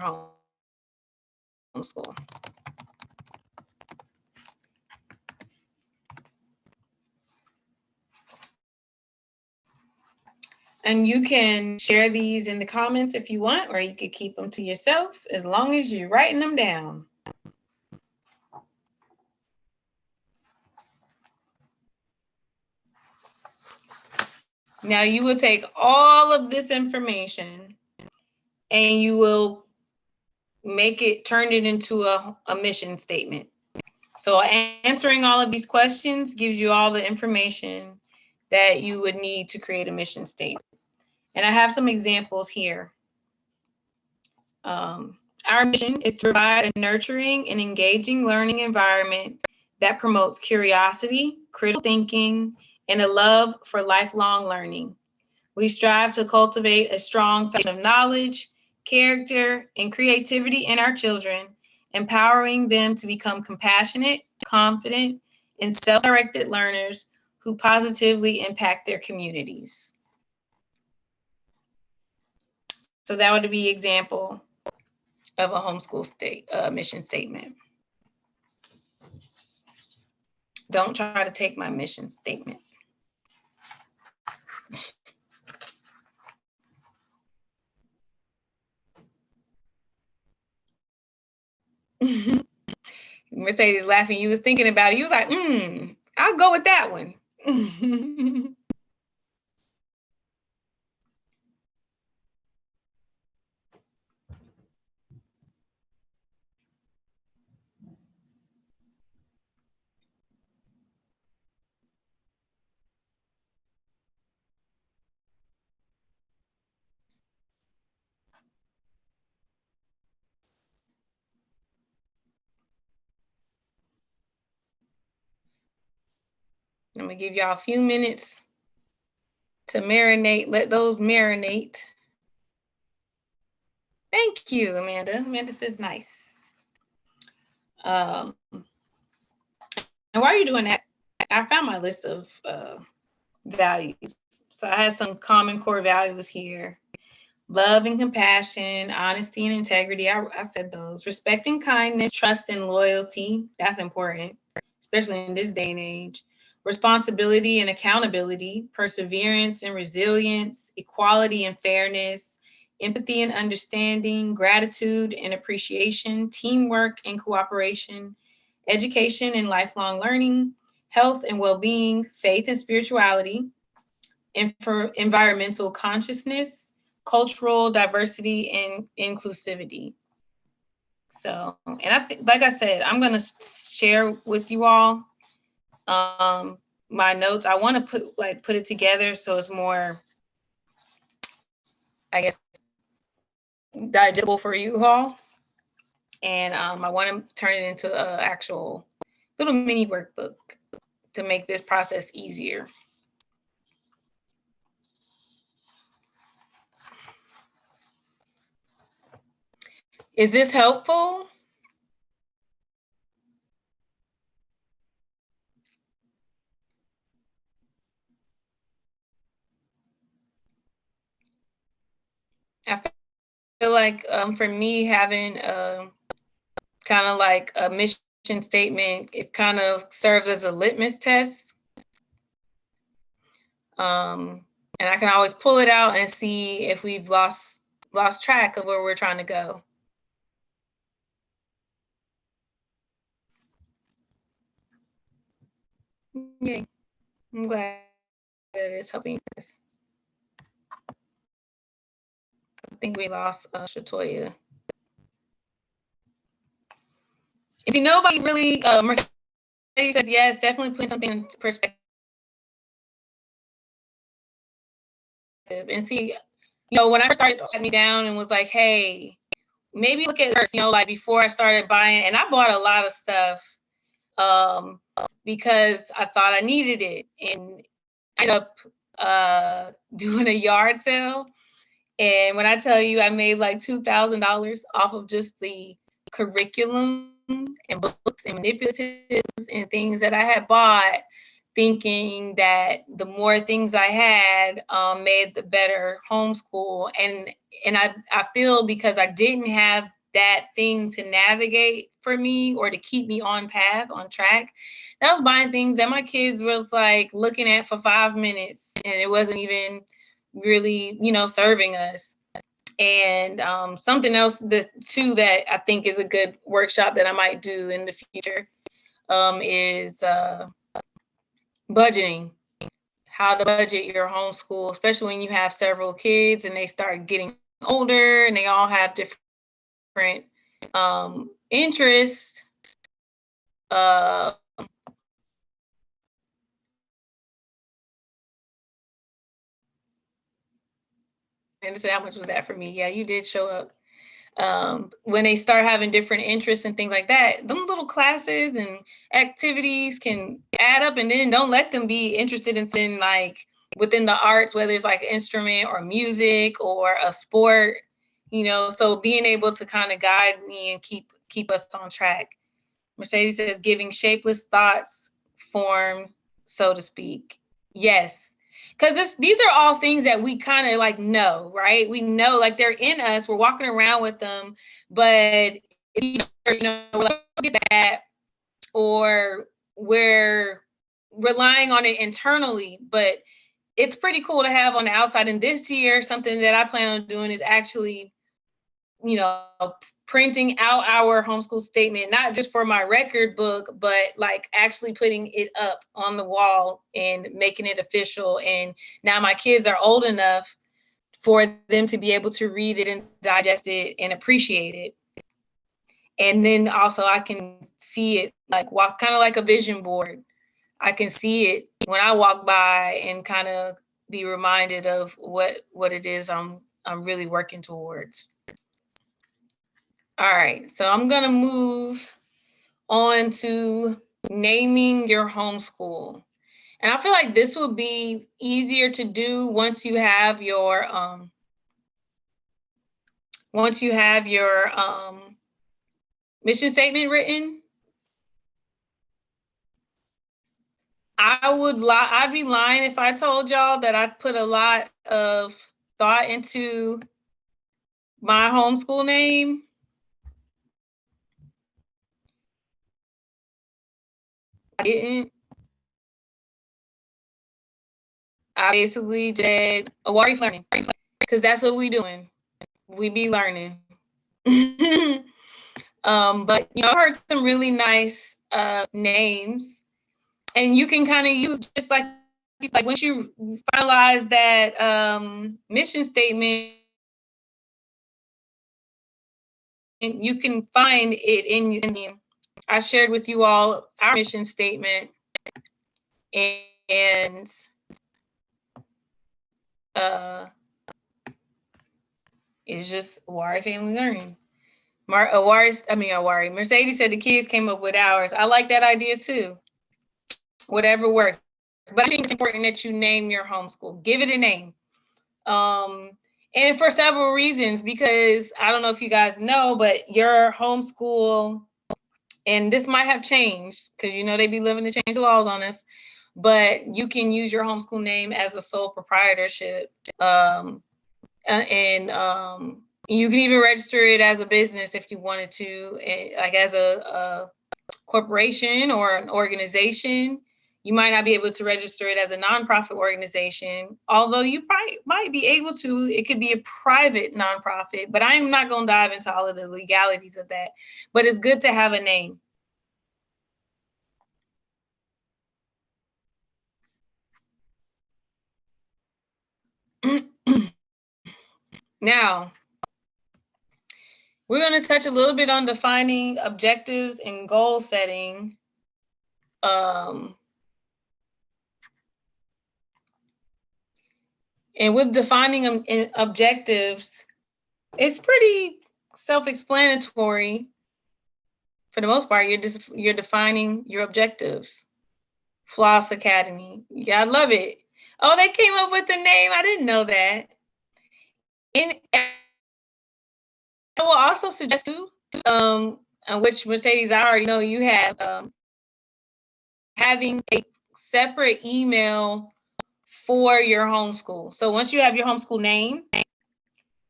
homeschool. And you can share these in the comments if you want, or you could keep them to yourself as long as you're writing them down. Now you will take all of this information and you will turn it into a mission statement. So answering all of these questions gives you all the information that you would need to create a mission statement. And I have some examples here. Our mission is to provide a nurturing and engaging learning environment that promotes curiosity, critical thinking, and a love for lifelong learning. We strive to cultivate a strong foundation of knowledge, character, and creativity in our children, empowering them to become compassionate, confident, and self-directed learners who positively impact their communities. So that would be an example of a homeschool mission statement. Don't try to take my mission statement. Mercedes laughing. You was thinking about it. You was like, I'll go with that one. I'm gonna give y'all a few minutes to marinate. Let those marinate. Thank you, Amanda. Amanda says nice. And while you're doing that, I found my list of values. So I had some common core values here. Love and compassion, honesty and integrity. I said those. Respect and kindness, trust and loyalty. That's important, especially in this day and age. Responsibility and accountability, perseverance and resilience, equality and fairness, empathy and understanding, gratitude and appreciation, teamwork and cooperation, education and lifelong learning, health and well-being, faith and spirituality, environmental consciousness, cultural diversity and inclusivity. So, and I think, like I said, I'm going to share with you all my notes. I want to put it together so it's more, I guess, digestible for you all. And I want to turn it into an actual little mini workbook to make this process easier. Is this helpful? I feel like for me, having kind of like a mission statement, it kind of serves as a litmus test. And I can always pull it out and see if we've lost track of where we're trying to go. Yay. I'm glad that it's helping us. I think we lost Shatoya. If you nobody really, Mercedes says yes, definitely putting something into perspective. And see, when I first started, me down and was like, hey, maybe look at this, like before I started buying, and I bought a lot of stuff because I thought I needed it, and I ended up doing a yard sale, And when I tell you I made like $2,000 off of just the curriculum and books and manipulatives and things that I had bought, thinking that the more things I had made the better homeschool. And I feel because I didn't have that thing to navigate for me or to keep me on path, on track, that I was buying things that my kids was like looking at for 5 minutes and it wasn't even really, serving us. And something else that too that I think is a good workshop that I might do in the future is budgeting. How to budget your homeschool, especially when you have several kids and they start getting older and they all have different interests. And to say, how much was that for me? Yeah, you did show up. When they start having different interests and things like that, them little classes and activities can add up, and then don't let them be interested in like within the arts, whether it's like an instrument or music or a sport, so being able to kind of guide me and keep us on track. Mercedes says giving shapeless thoughts form, so to speak. Yes. Because these are all things that we kind of like know, right? We know like they're in us. We're walking around with them, but like, look at that, or we're relying on it internally. But it's pretty cool to have on the outside. And this year, something that I plan on doing is actually, printing out our homeschool statement, not just for my record book, but like actually putting it up on the wall and making it official. And now my kids are old enough for them to be able to read it and digest it and appreciate it. And then also I can see it like walk, kind of like a vision board. I can see it when I walk by and kind of be reminded of what it is I'm really working towards. All right, so I'm gonna move on to naming your homeschool. And I feel like this will be easier to do once you have your mission statement written. I'd be lying if I told y'all that I put a lot of thought into my homeschool name. I didn't. I basically did a Awari learning because that's what we doing. We be learning. But I've heard some really nice names, and you can kind of use just like once you finalize that mission statement, you can find it in. I shared with you all our mission statement, and it's just Awari Family Learning. Mercedes said the kids came up with ours. I like that idea too. Whatever works. But I think it's important that you name your homeschool. Give it a name. And for several reasons, because I don't know if you guys know, but your homeschool, and this might have changed because they be living to change the laws on us, but you can use your homeschool name as a sole proprietorship. And you can even register it as a business if you wanted to, like as a corporation or an organization. You might not be able to register it as a nonprofit organization, although you probably might be able to. It could be a private nonprofit, but I'm not going to dive into all of the legalities of that. But it's good to have a name. Now, we're going to touch a little bit on defining objectives and goal setting. And with defining objectives, it's pretty self-explanatory. For the most part, you're defining your objectives. Floss Academy. Yeah, I love it. Oh, they came up with the name. I didn't know that. I will also suggest too, which Mercedes, I already know you have, having a separate email for your homeschool. So once you have your homeschool name,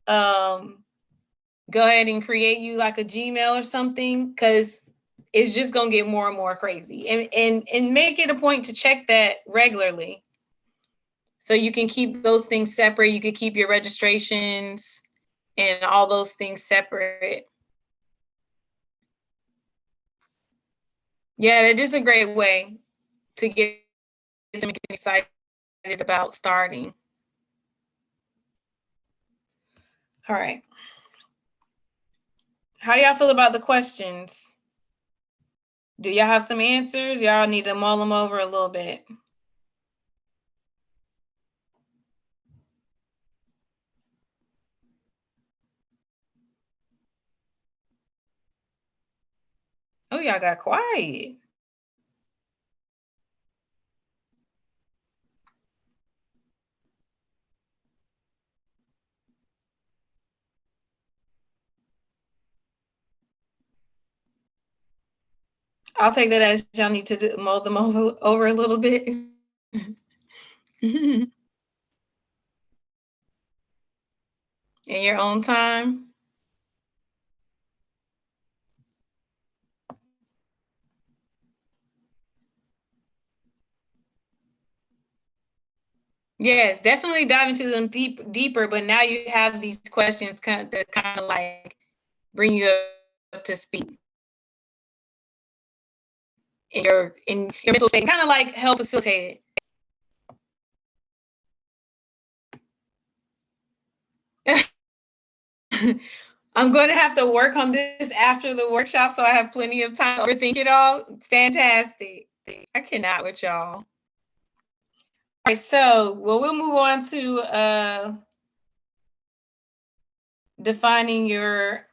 go ahead and create you like a Gmail or something, because it's just gonna get more and more crazy. And make it a point to check that regularly. So you can keep those things separate. You can keep your registrations and all those things separate. Yeah, that is a great way to get them excited about starting. All right. How do y'all feel about the questions? Do y'all have some answers? Y'all need to mull them over a little bit. Oh, y'all got quiet. I'll take that as y'all need to mull them over a little bit. In your own time. Yes, definitely dive into them deeper, but now you have these questions kind of like bring you up to speed in your mental space, kind of like help facilitate it. I'm going to have to work on this after the workshop, so I have plenty of time to overthink it all. Fantastic. I cannot with y'all. All right, so we'll move on to defining your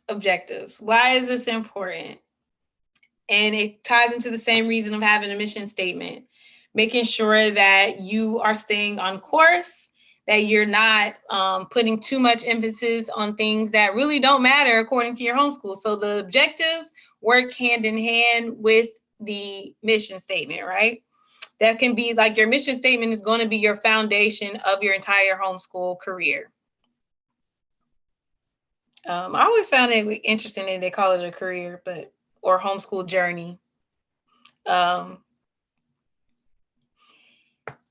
objectives. Why is this important? And it ties into the same reason of having a mission statement, making sure that you are staying on course, that you're not putting too much emphasis on things that really don't matter according to your homeschool. So the objectives work hand in hand with the mission statement, right? That can be like your mission statement is going to be your foundation of your entire homeschool career. I always found it interesting that they call it a career, or homeschool journey.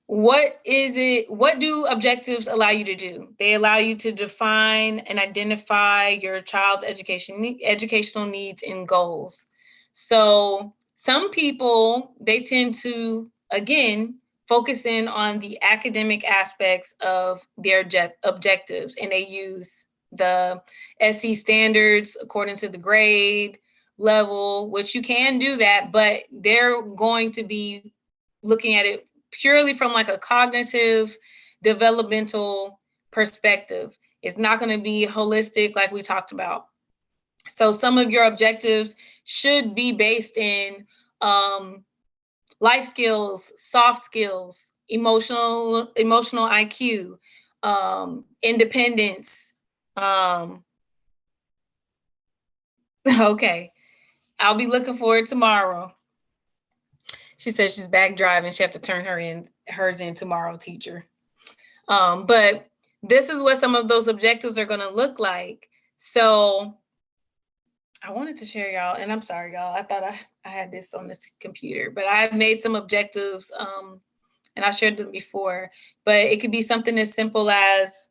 What do objectives allow you to do? They allow you to define and identify your child's educational needs and goals. So some people, they tend to, again, focus in on the academic aspects of their objectives, and they use the SE standards according to the grade level, which you can do that, but they're going to be looking at it purely from like a cognitive developmental perspective. It's not going to be holistic like we talked about. So some of your objectives should be based in life skills, soft skills, emotional IQ, independence. Okay, I'll be looking for it tomorrow. She said she's back driving. She have to turn hers in tomorrow, teacher. But this is what some of those objectives are going to look like. So I wanted to share y'all, and I'm sorry, y'all. I thought I had this on this computer, but I've made some objectives, and I shared them before. But it could be something as simple as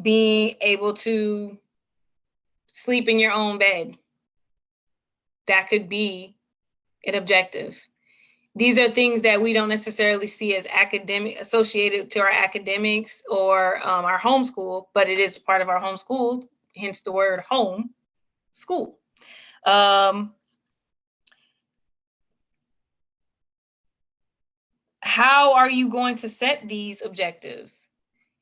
being able to sleep in your own bed. That could be an objective. These are things that we don't necessarily see as associated to our academics or our homeschool, but it is part of our homeschool, hence the word home school. How are you going to set these objectives?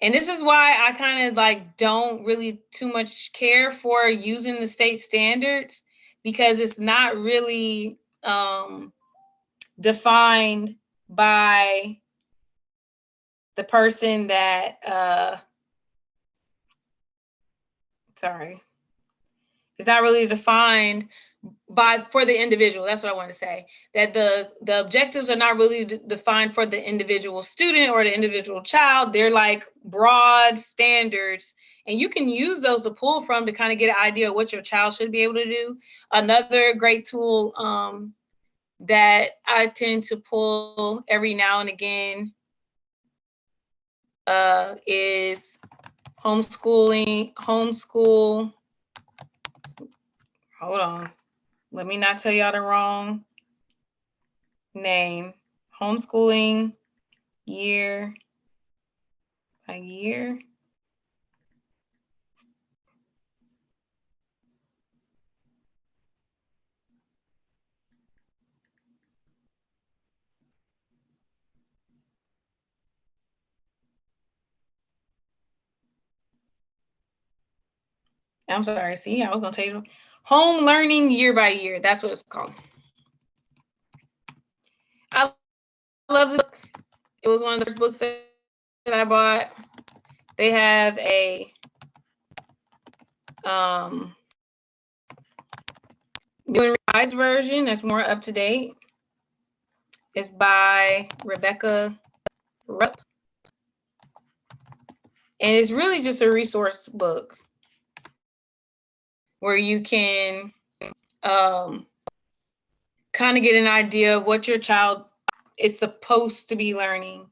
And this is why I kind of like don't really too much care for using the state standards, because it's not really defined by the person that, it's not really defined for the individual. That's what I want to say, that the objectives are not really defined for the individual student or the individual child. They're like broad standards, and you can use those to pull from to kind of get an idea of what your child should be able to do. Another great tool that I tend to pull every now and again is homeschool. Hold on. Let me not tell y'all the wrong name. Homeschooling year by year. I'm sorry, see, I was gonna tell you. Home learning year by year, that's what it's called. I love this book. It was one of the first books that I bought. They have a new and revised version that's more up to date. It's by Rebecca Rupp. And it's really just a resource book where you can kind of get an idea of what your child is supposed to be learning.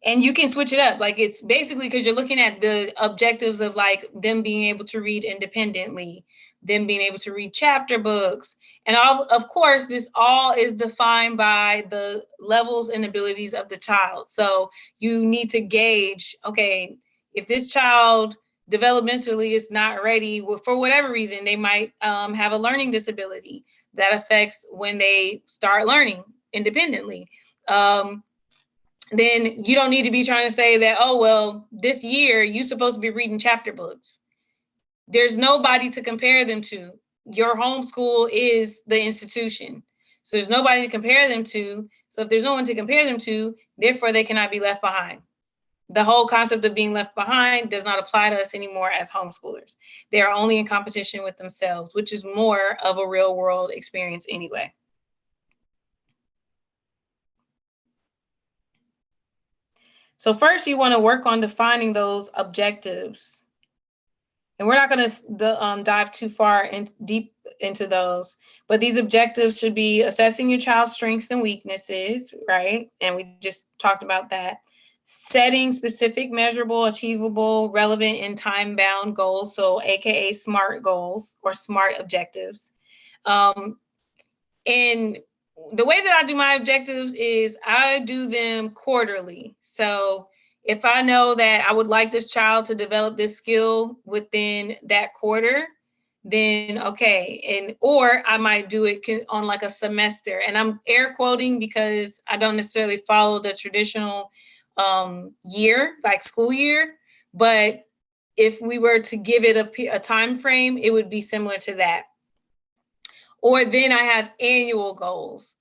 And you can switch it up. Like, it's basically because you're looking at the objectives of like them being able to read independently, them being able to read chapter books. And of course, this all is defined by the levels and abilities of the child. So you need to gauge, okay, if this child developmentally is not ready, for whatever reason, they might have a learning disability that affects when they start learning independently. Then you don't need to be trying to say that, oh, well, this year you're supposed to be reading chapter books. There's nobody to compare them to. Your homeschool is the institution. So there's nobody to compare them to. So if there's no one to compare them to, therefore they cannot be left behind. The whole concept of being left behind does not apply to us anymore as homeschoolers. They are only in competition with themselves, which is more of a real world experience anyway. So first, you want to work on defining those objectives. And we're not going to dive too far and deep into those, but these objectives should be assessing your child's strengths and weaknesses, right? And we just talked about that. Setting specific, measurable, achievable, relevant, and time-bound goals, so AKA SMART goals or SMART objectives. And the way that I do my objectives is I do them quarterly. So if I know that I would like this child to develop this skill within that quarter, then okay. And or I might do it on like a semester. And I'm air quoting because I don't necessarily follow the traditional year, like school year. But if we were to give it a time frame, it would be similar to that. Or then I have annual goals.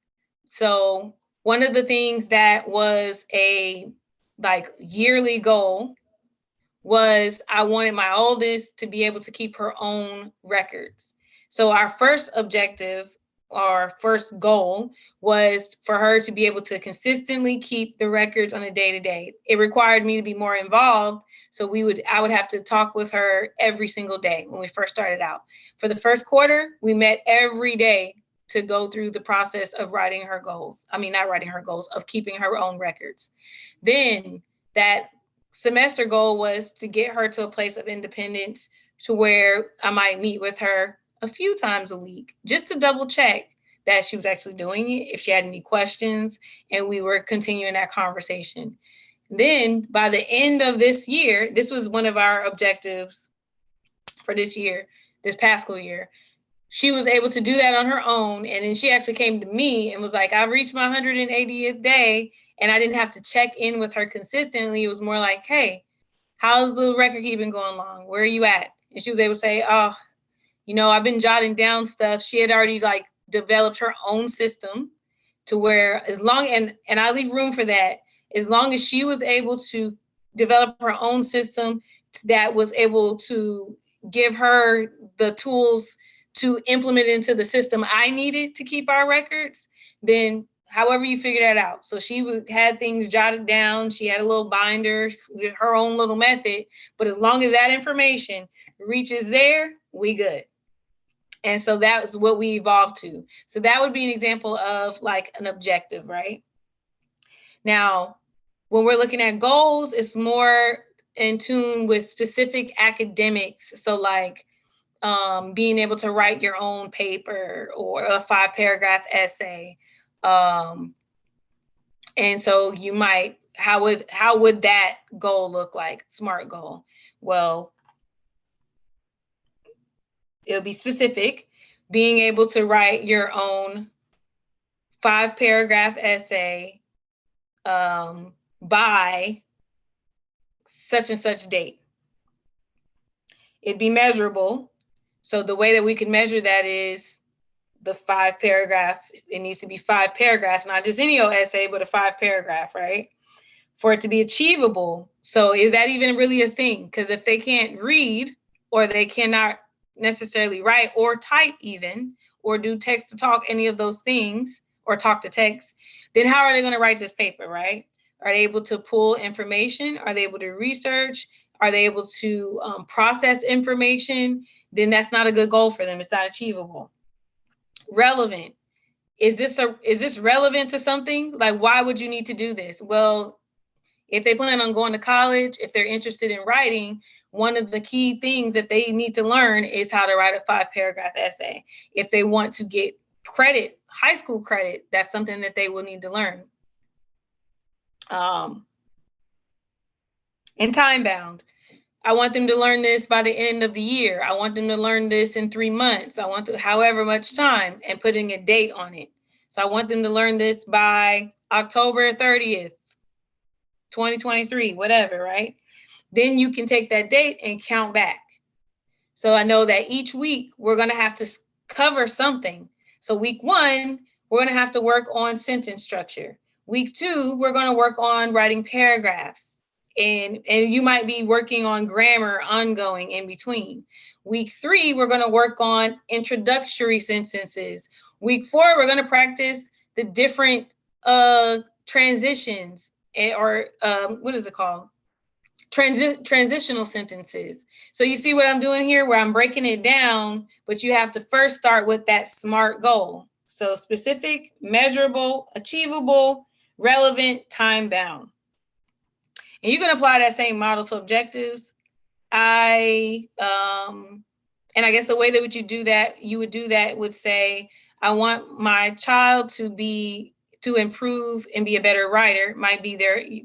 So one of the things that was a like yearly goal was I wanted my oldest to be able to keep her own records. So our first objective, our first goal, was for her to be able to consistently keep the records on a day-to-day. It required me to be more involved. So I would have to talk with her every single day when we first started out. For the first quarter, we met every day to go through the process of writing her goals. I mean, not writing her goals, of keeping her own records. Then that semester goal was to get her to a place of independence to where I might meet with her a few times a week just to double check that she was actually doing it, if she had any questions, and we were continuing that conversation. Then by the end of this year, this was one of our objectives for this year, this past school year, she was able to do that on her own. And then she actually came to me and was like, I've reached my 180th day. And I didn't have to check in with her consistently. It was more like, hey, how's the record keeping going along? Where are you at? And she was able to say, oh, I've been jotting down stuff. She had already like developed her own system to where and I leave room for that, as long as she was able to develop her own system that was able to give her the tools to implement into the system I needed to keep our records, then however you figure that out. So she had things jotted down. She had a little binder, her own little method. But as long as that information reaches there, we good. And so that's what we evolved to. So that would be an example of like an objective, right? Now, when we're looking at goals, it's more in tune with specific academics. So like being able to write your own paper or a 5-paragraph essay. And so you might, how would that goal look like? SMART goal. Well, it'll be specific, being able to write your own 5-paragraph essay by such and such date. It'd be measurable. So the way that we can measure that is the 5-paragraph. It needs to be 5 paragraphs, not just any old essay, but a 5-paragraph, right? For it to be achievable. So is that even really a thing? Because if they can't read, or they cannot necessarily write or type even, or do text to talk, any of those things, or talk to text, then how are they going to write this paper, right? Are they able to pull information? Are they able to research? Are they able to process information? Then that's not a good goal for them. It's not achievable. Relevant. Is this relevant to something? Like, why would you need to do this? Well, if they plan on going to college, if they're interested in writing, one of the key things that they need to learn is how to write a 5-paragraph essay. If they want to get credit, high school credit, that's something that they will need to learn. And time bound. I want them to learn this by the end of the year. I want them to learn this in 3 months. I want to, however much time, and putting a date on it. So I want them to learn this by October 30th, 2023, whatever, right? Then you can take that date and count back. So I know that each week we're going to have to cover something. So week 1, we're going to have to work on sentence structure. Week 2, we're going to work on writing paragraphs. And you might be working on grammar ongoing in between. Week 3, we're going to work on introductory sentences. Week 4, we're going to practice the different transitions, or what is it called? Transitional sentences. So you see what I'm doing here, where I'm breaking it down, but you have to first start with that SMART goal. So specific, measurable, achievable, relevant, time bound. And you can apply that same model to objectives. And I guess the way that you would do that would say, I want my child to improve and be a better writer, might be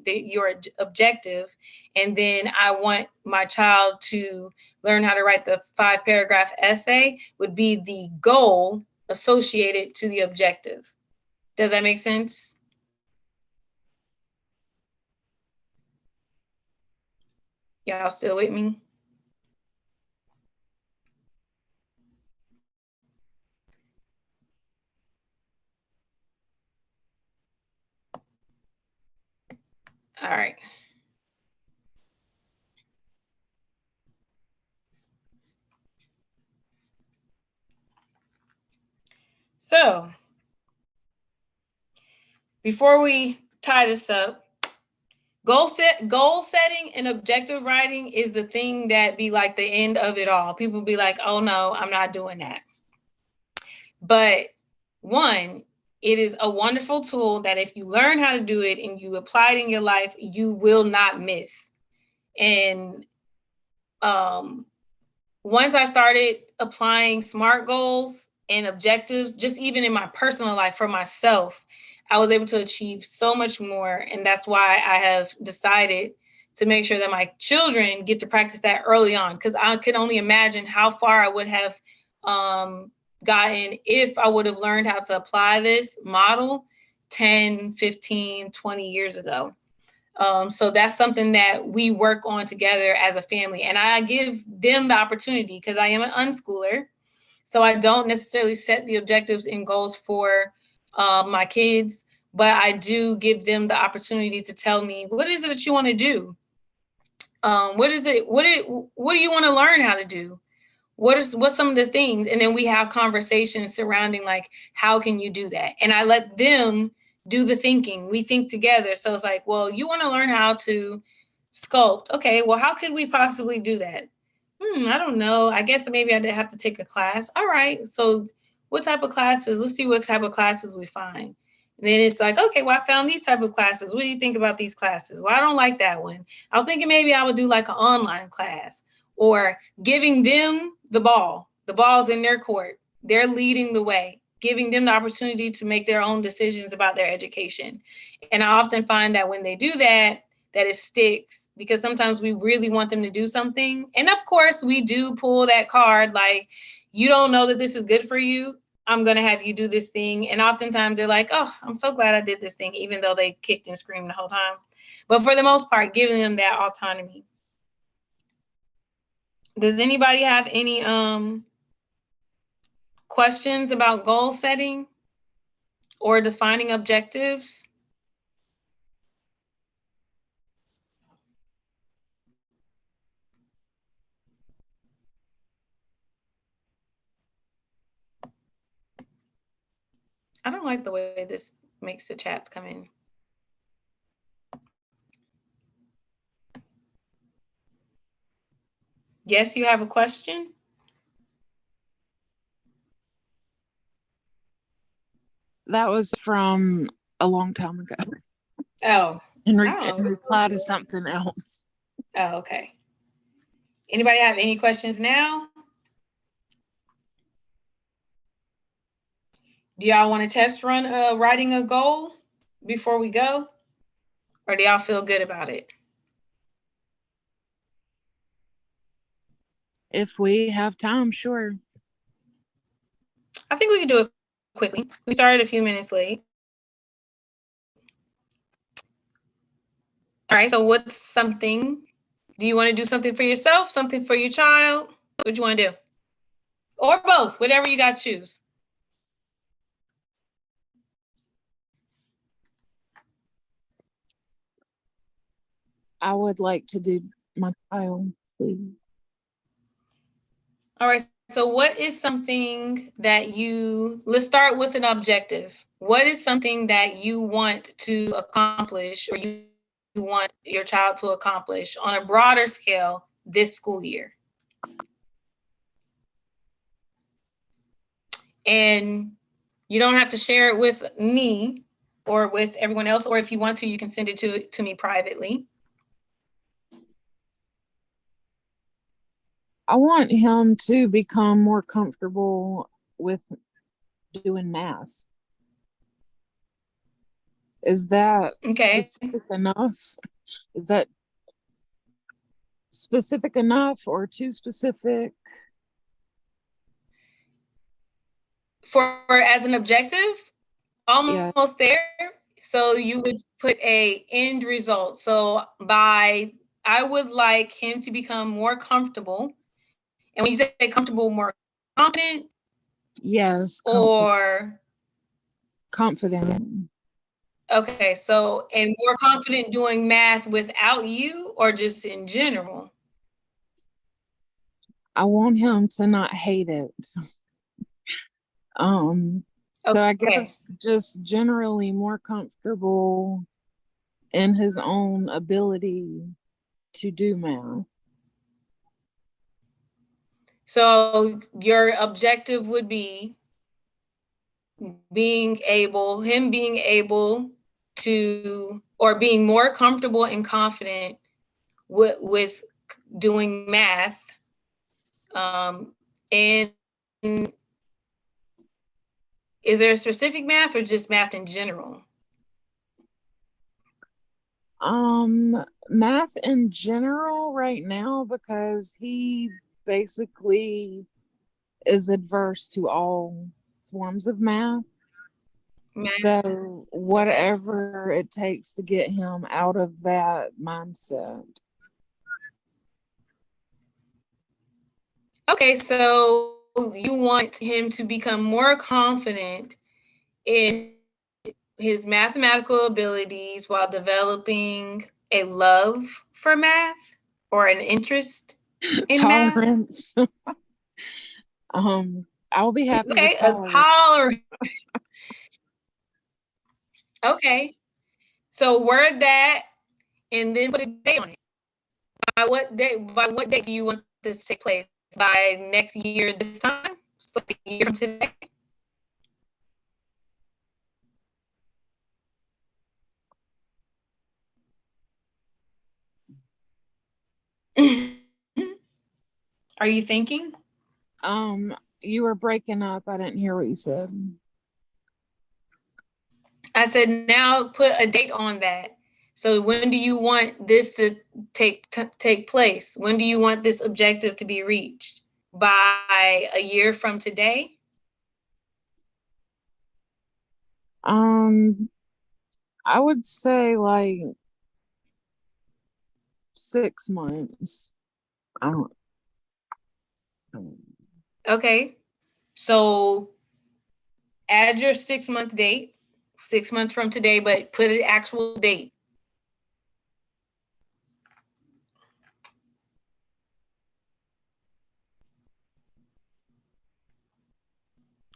your objective. And then I want my child to learn how to write the 5-paragraph essay would be the goal associated to the objective. Does that make sense? Y'all still with me? All right. So before we tie this up, goal setting and objective writing is the thing that be like the end of it all. People be like, oh no, I'm not doing that. But one, it is a wonderful tool that if you learn how to do it and you apply it in your life, you will not miss. And once I started applying SMART goals and objectives, just even in my personal life for myself, I was able to achieve so much more. And that's why I have decided to make sure that my children get to practice that early on, because I could only imagine how far I would have gotten if I would have learned how to apply this model 10, 15, 20 years ago. So that's something that we work on together as a family. And I give them the opportunity, because I am an unschooler. So I don't necessarily set the objectives and goals for my kids, but I do give them the opportunity to tell me, what is it that you want to do? What is it? What do you want to learn how to do? What's some of the things? And then we have conversations surrounding like, how can you do that? And I let them do the thinking. We think together. So it's like, well, you want to learn how to sculpt. Okay, well, how could we possibly do that? I don't know. I guess maybe I'd have to take a class. All right. So what type of classes? Let's see what type of classes we find. And then it's like, okay, well, I found these type of classes. What do you think about these classes? Well, I don't like that one. I was thinking maybe I would do like an online class, or giving them the ball. The ball's in their court. They're leading the way, giving them the opportunity to make their own decisions about their education. And I often find that when they do that, that it sticks, because sometimes we really want them to do something. And of course, we do pull that card, like, you don't know that this is good for you. I'm going to have you do this thing. And oftentimes they're like, oh, I'm so glad I did this thing, even though they kicked and screamed the whole time. But for the most part, giving them that autonomy. Does anybody have any questions about goal setting or defining objectives? I don't like the way this makes the chats come in. Yes, you have a question? That was from a long time ago. Oh. In reply to something else. Oh, okay. Anybody have any questions now? Do y'all want to test run writing a goal before we go? Or do y'all feel good about it? If we have time, sure. I think we can do it quickly. We started a few minutes late. All right, so what's something? Do you want to do something for yourself, something for your child? What do you want to do? Or both, whatever you guys choose. I would like to do my child, please. All right, so what is something that let's start with an objective. What is something that you want to accomplish, or you want your child to accomplish on a broader scale this school year? And you don't have to share it with me or with everyone else, or if you want to, you can send it to me privately. I want him to become more comfortable with doing math. Is that okay? Specific enough? Is that specific enough or too specific? For as an objective, almost there. So you would put a end result. So I would like him to become more comfortable. And when you say comfortable, more confident? Yes. Or confident. Okay, so, and more confident doing math without you, or just in general? I want him to not hate it. So I guess just generally more comfortable in his own ability to do math. So your objective would be him being able to, or being more comfortable and confident with doing math. And is there a specific math or just math in general? Math in general right now, because he basically is adverse to all forms of math. So whatever it takes to get him out of that mindset. Okay, so you want him to become more confident in his mathematical abilities while developing a love for math, or an interest in math? Tolerance. I'll be happy Okay, with a tolerance. tolerance. Okay, so word that and then put a date on it. By what date do you want this to take place? By next year this time? So a year from today? Are you thinking? You were breaking up. I didn't hear what you said. I said, now put a date on that. So when do you want this to take place? When do you want this objective to be reached? By a year from today? I would say like 6 months. I don't. Okay. So add your 6-month date, 6 months from today, but put an actual date.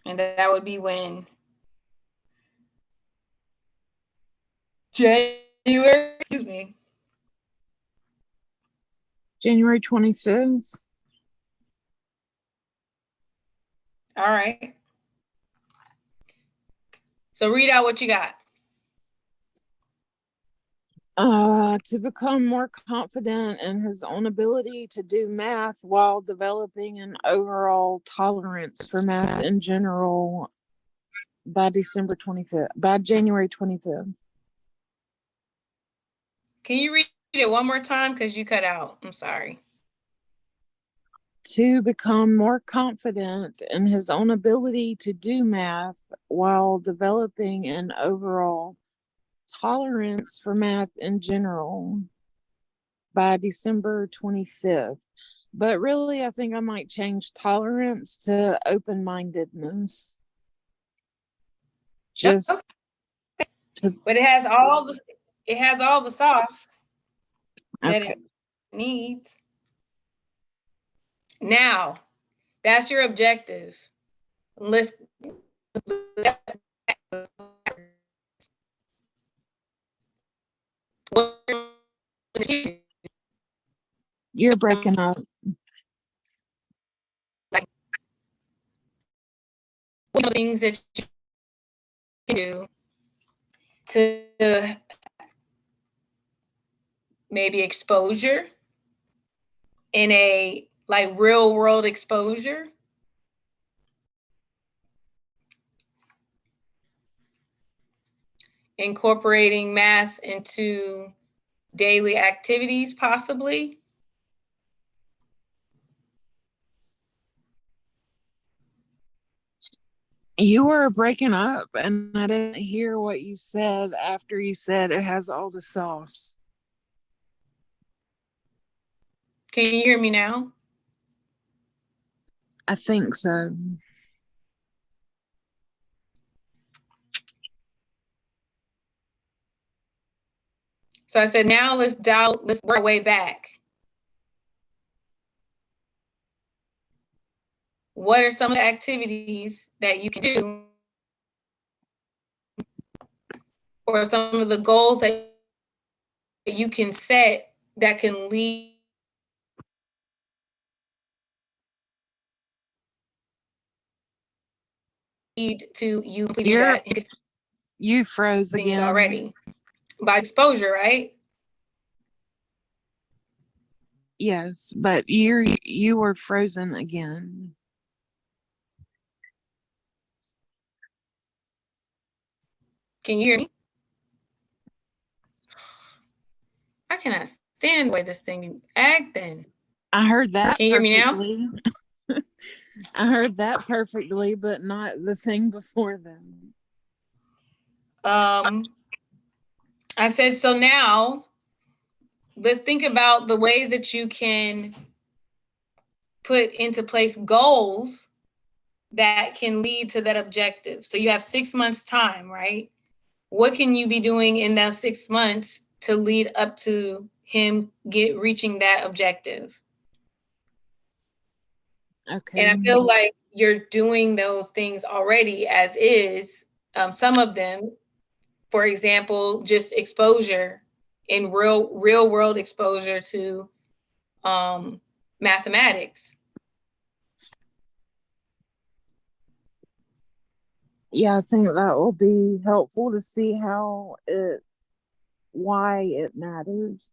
And that would be when? January, excuse me. January 25th. All right. So read out what you got. To become more confident in his own ability to do math while developing an overall tolerance for math in general by January 25th. Can you read it one more time? Because you cut out. I'm sorry. To become more confident in his own ability to do math while developing an overall tolerance for math in general by December 25th. But really, I think I might change tolerance to open-mindedness. Just but it has all the sauce that okay. it needs. Now, that's your objective. Let's You're breaking up. Things that you can do to maybe exposure in a like real world exposure. Incorporating math into daily activities, possibly. You were breaking up and I didn't hear what you said after you said it has all the sauce. Can you hear me now? I think so. So I said, now let's work our way back. What are some of the activities that you can do, or some of the goals that you can set that can lead to you completing that? You froze again already by exposure, right? Yes, but you were frozen again. Can you hear me? I cannot stand the way this thing acting. I heard that. Can you hear me now? I heard that perfectly, but not the thing before then. I said, so now let's think about the ways that you can put into place goals that can lead to that objective. So you have 6 months time, right? What can you be doing in that 6 months to lead up to him reaching that objective. Okay. And I feel like you're doing those things already as is. Some of them, for example, just exposure in real world exposure to mathematics. Yeah, I think that will be helpful to see why it matters.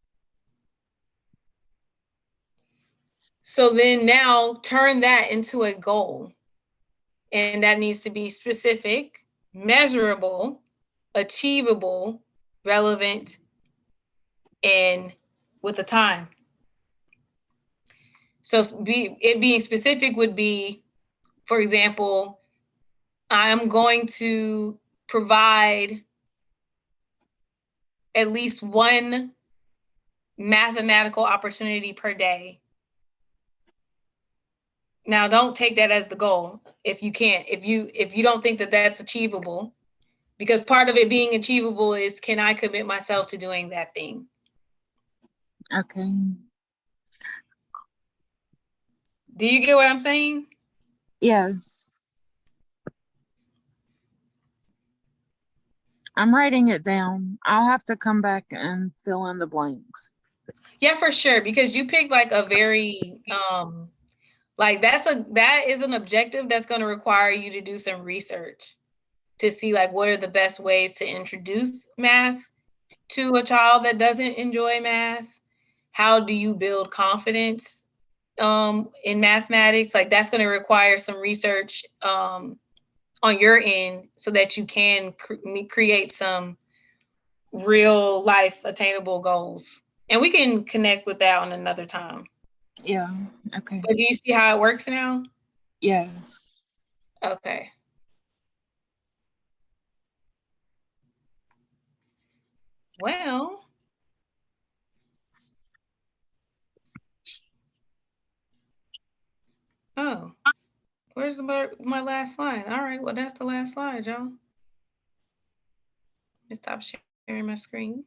So then now turn that into a goal. And that needs to be specific, measurable, achievable, relevant, and with a time. So it being specific would be, for example, I'm going to provide at least one mathematical opportunity per day. Now, don't take that as the goal if you can't, if you don't think that that's achievable, because part of it being achievable is, can I commit myself to doing that thing? Okay. Do you get what I'm saying? Yes. I'm writing it down. I'll have to come back and fill in the blanks. Yeah, for sure. Because you picked like a very like that is an objective that's going to require you to do some research to see like what are the best ways to introduce math to a child that doesn't enjoy math. How do you build confidence in mathematics? Like that's going to require some research on your end so that you can create some real life attainable goals. And we can connect with that on another time. Yeah. Okay. But do you see how it works now? Yes. Okay. Well, oh, where's my last slide? All right, well, that's the last slide, y'all. Let me stop sharing my screen.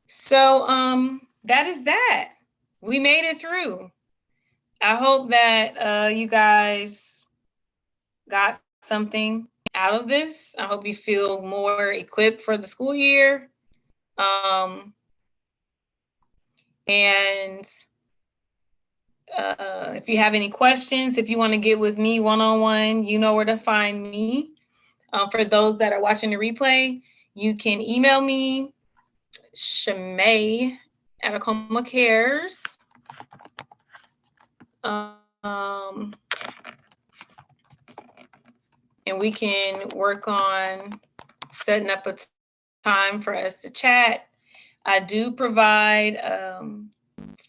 So that is that. We made it through. I hope that you guys got something out of this. I hope you feel more equipped for the school year. And if you have any questions, if you want to get with me one-on-one, you know where to find me. For those that are watching the replay, you can email me, Shamay at Acoma Cares. And we can work on setting up a time for us to chat. I do provide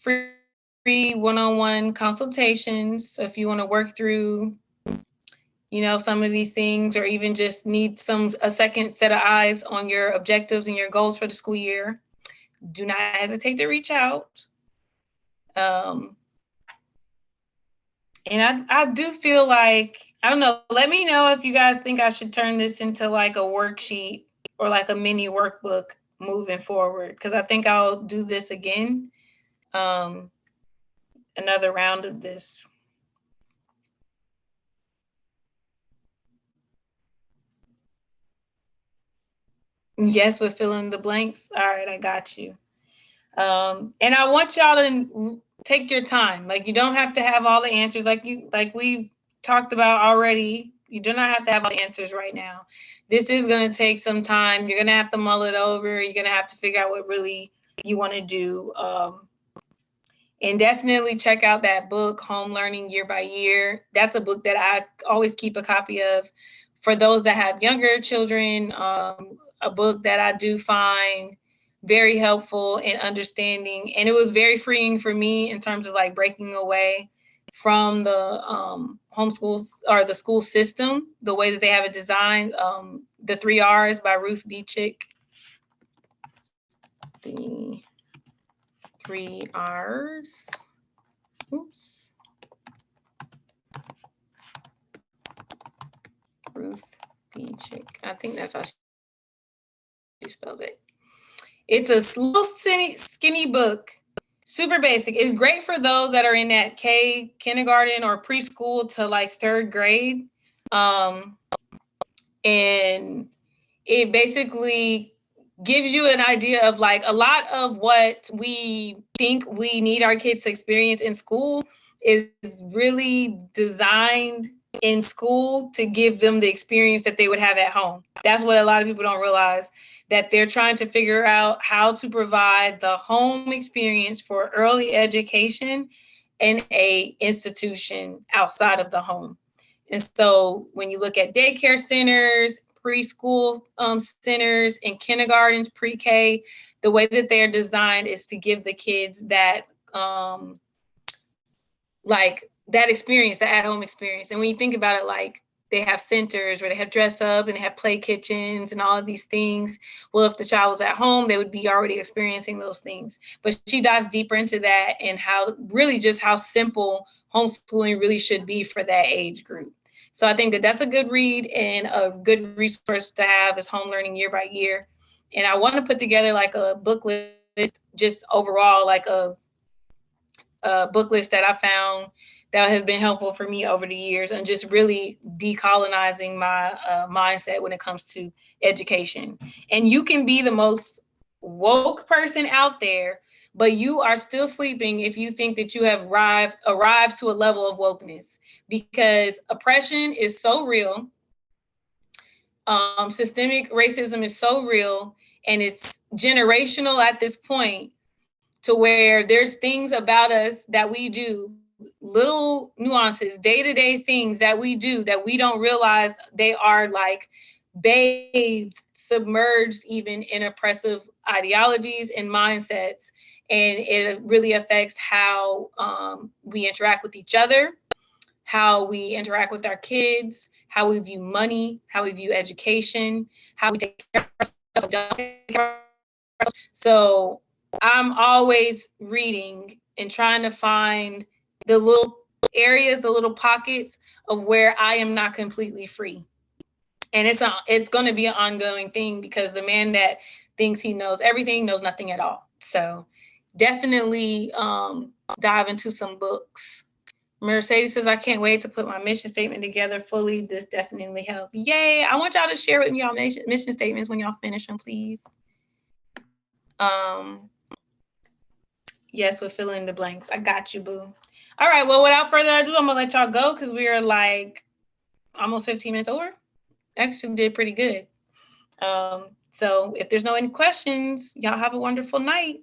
free one-on-one consultations. So if you want to work through, you know, some of these things, or even just need a second set of eyes on your objectives and your goals for the school year, do not hesitate to reach out. And I do feel like, I don't know, let me know if you guys think I should turn this into like a worksheet or like a mini workbook moving forward, because I think I'll do this again, another round of this. Yes, with fill in the blanks. All right, I got you. And I want y'all to take your time. Like, you don't have to have all the answers like we talked about already. You do not have to have all the answers right now. This is going to take some time. You're going to have to mull it over. You're going to have to figure out what really you want to do. And definitely check out that book, Home Learning Year by Year. That's a book that I always keep a copy of. For those that have younger children, a book that I do find very helpful in understanding. And it was very freeing for me in terms of like breaking away from the homeschools or the school system, the way that they have it designed. The 3 R's by Ruth Beechick. The 3 R's. Oops. Ruth chick. I think that's how she spells it. It's a little skinny book, super basic. It's great for those that are in that kindergarten or preschool to like 3rd grade. And it basically gives you an idea of like a lot of what we think we need our kids to experience in school is really designed in school to give them the experience that they would have at home. That's what a lot of people don't realize, that they're trying to figure out how to provide the home experience for early education in a institution outside of the home. And so when you look at daycare centers, preschool centers, and kindergartens, pre-K, the way that they're designed is to give the kids that like that experience, the at-home experience. And when you think about it, like they have centers where they have dress up and they have play kitchens and all of these things. Well, if the child was at home, they would be already experiencing those things. But she dives deeper into that and how really just how simple homeschooling really should be for that age group. So I think that that's a good read and a good resource to have as home learning year by year. And I want to put together like a book list, just overall, like a book list that I found that has been helpful for me over the years and just really decolonizing my mindset when it comes to education. And you can be the most woke person out there, but you are still sleeping if you think that you have arrived to a level of wokeness, because oppression is so real. Systemic racism is so real, and it's generational at this point, to where there's things about us that we do, little nuances, day-to-day things that we do that we don't realize they are like bathed, submerged even in oppressive ideologies and mindsets. And it really affects how we interact with each other, how we interact with our kids, how we view money, how we view education, how we take care of ourselves, don't take care of ourselves. So I'm always reading and trying to find the little areas, the little pockets of where I am not completely free. And it's going to be an ongoing thing, because the man that thinks he knows everything knows nothing at all. So definitely dive into some books. Mercedes says, I can't wait to put my mission statement together fully. This definitely helped. Yay. I want y'all to share with me y'all mission statements when y'all finish them, please. Yes, we're filling in the blanks. I got you, boo. All right, well, without further ado, I'm gonna let y'all go because we are like almost 15 minutes over. Actually did pretty good. So if there's no any questions, y'all have a wonderful night.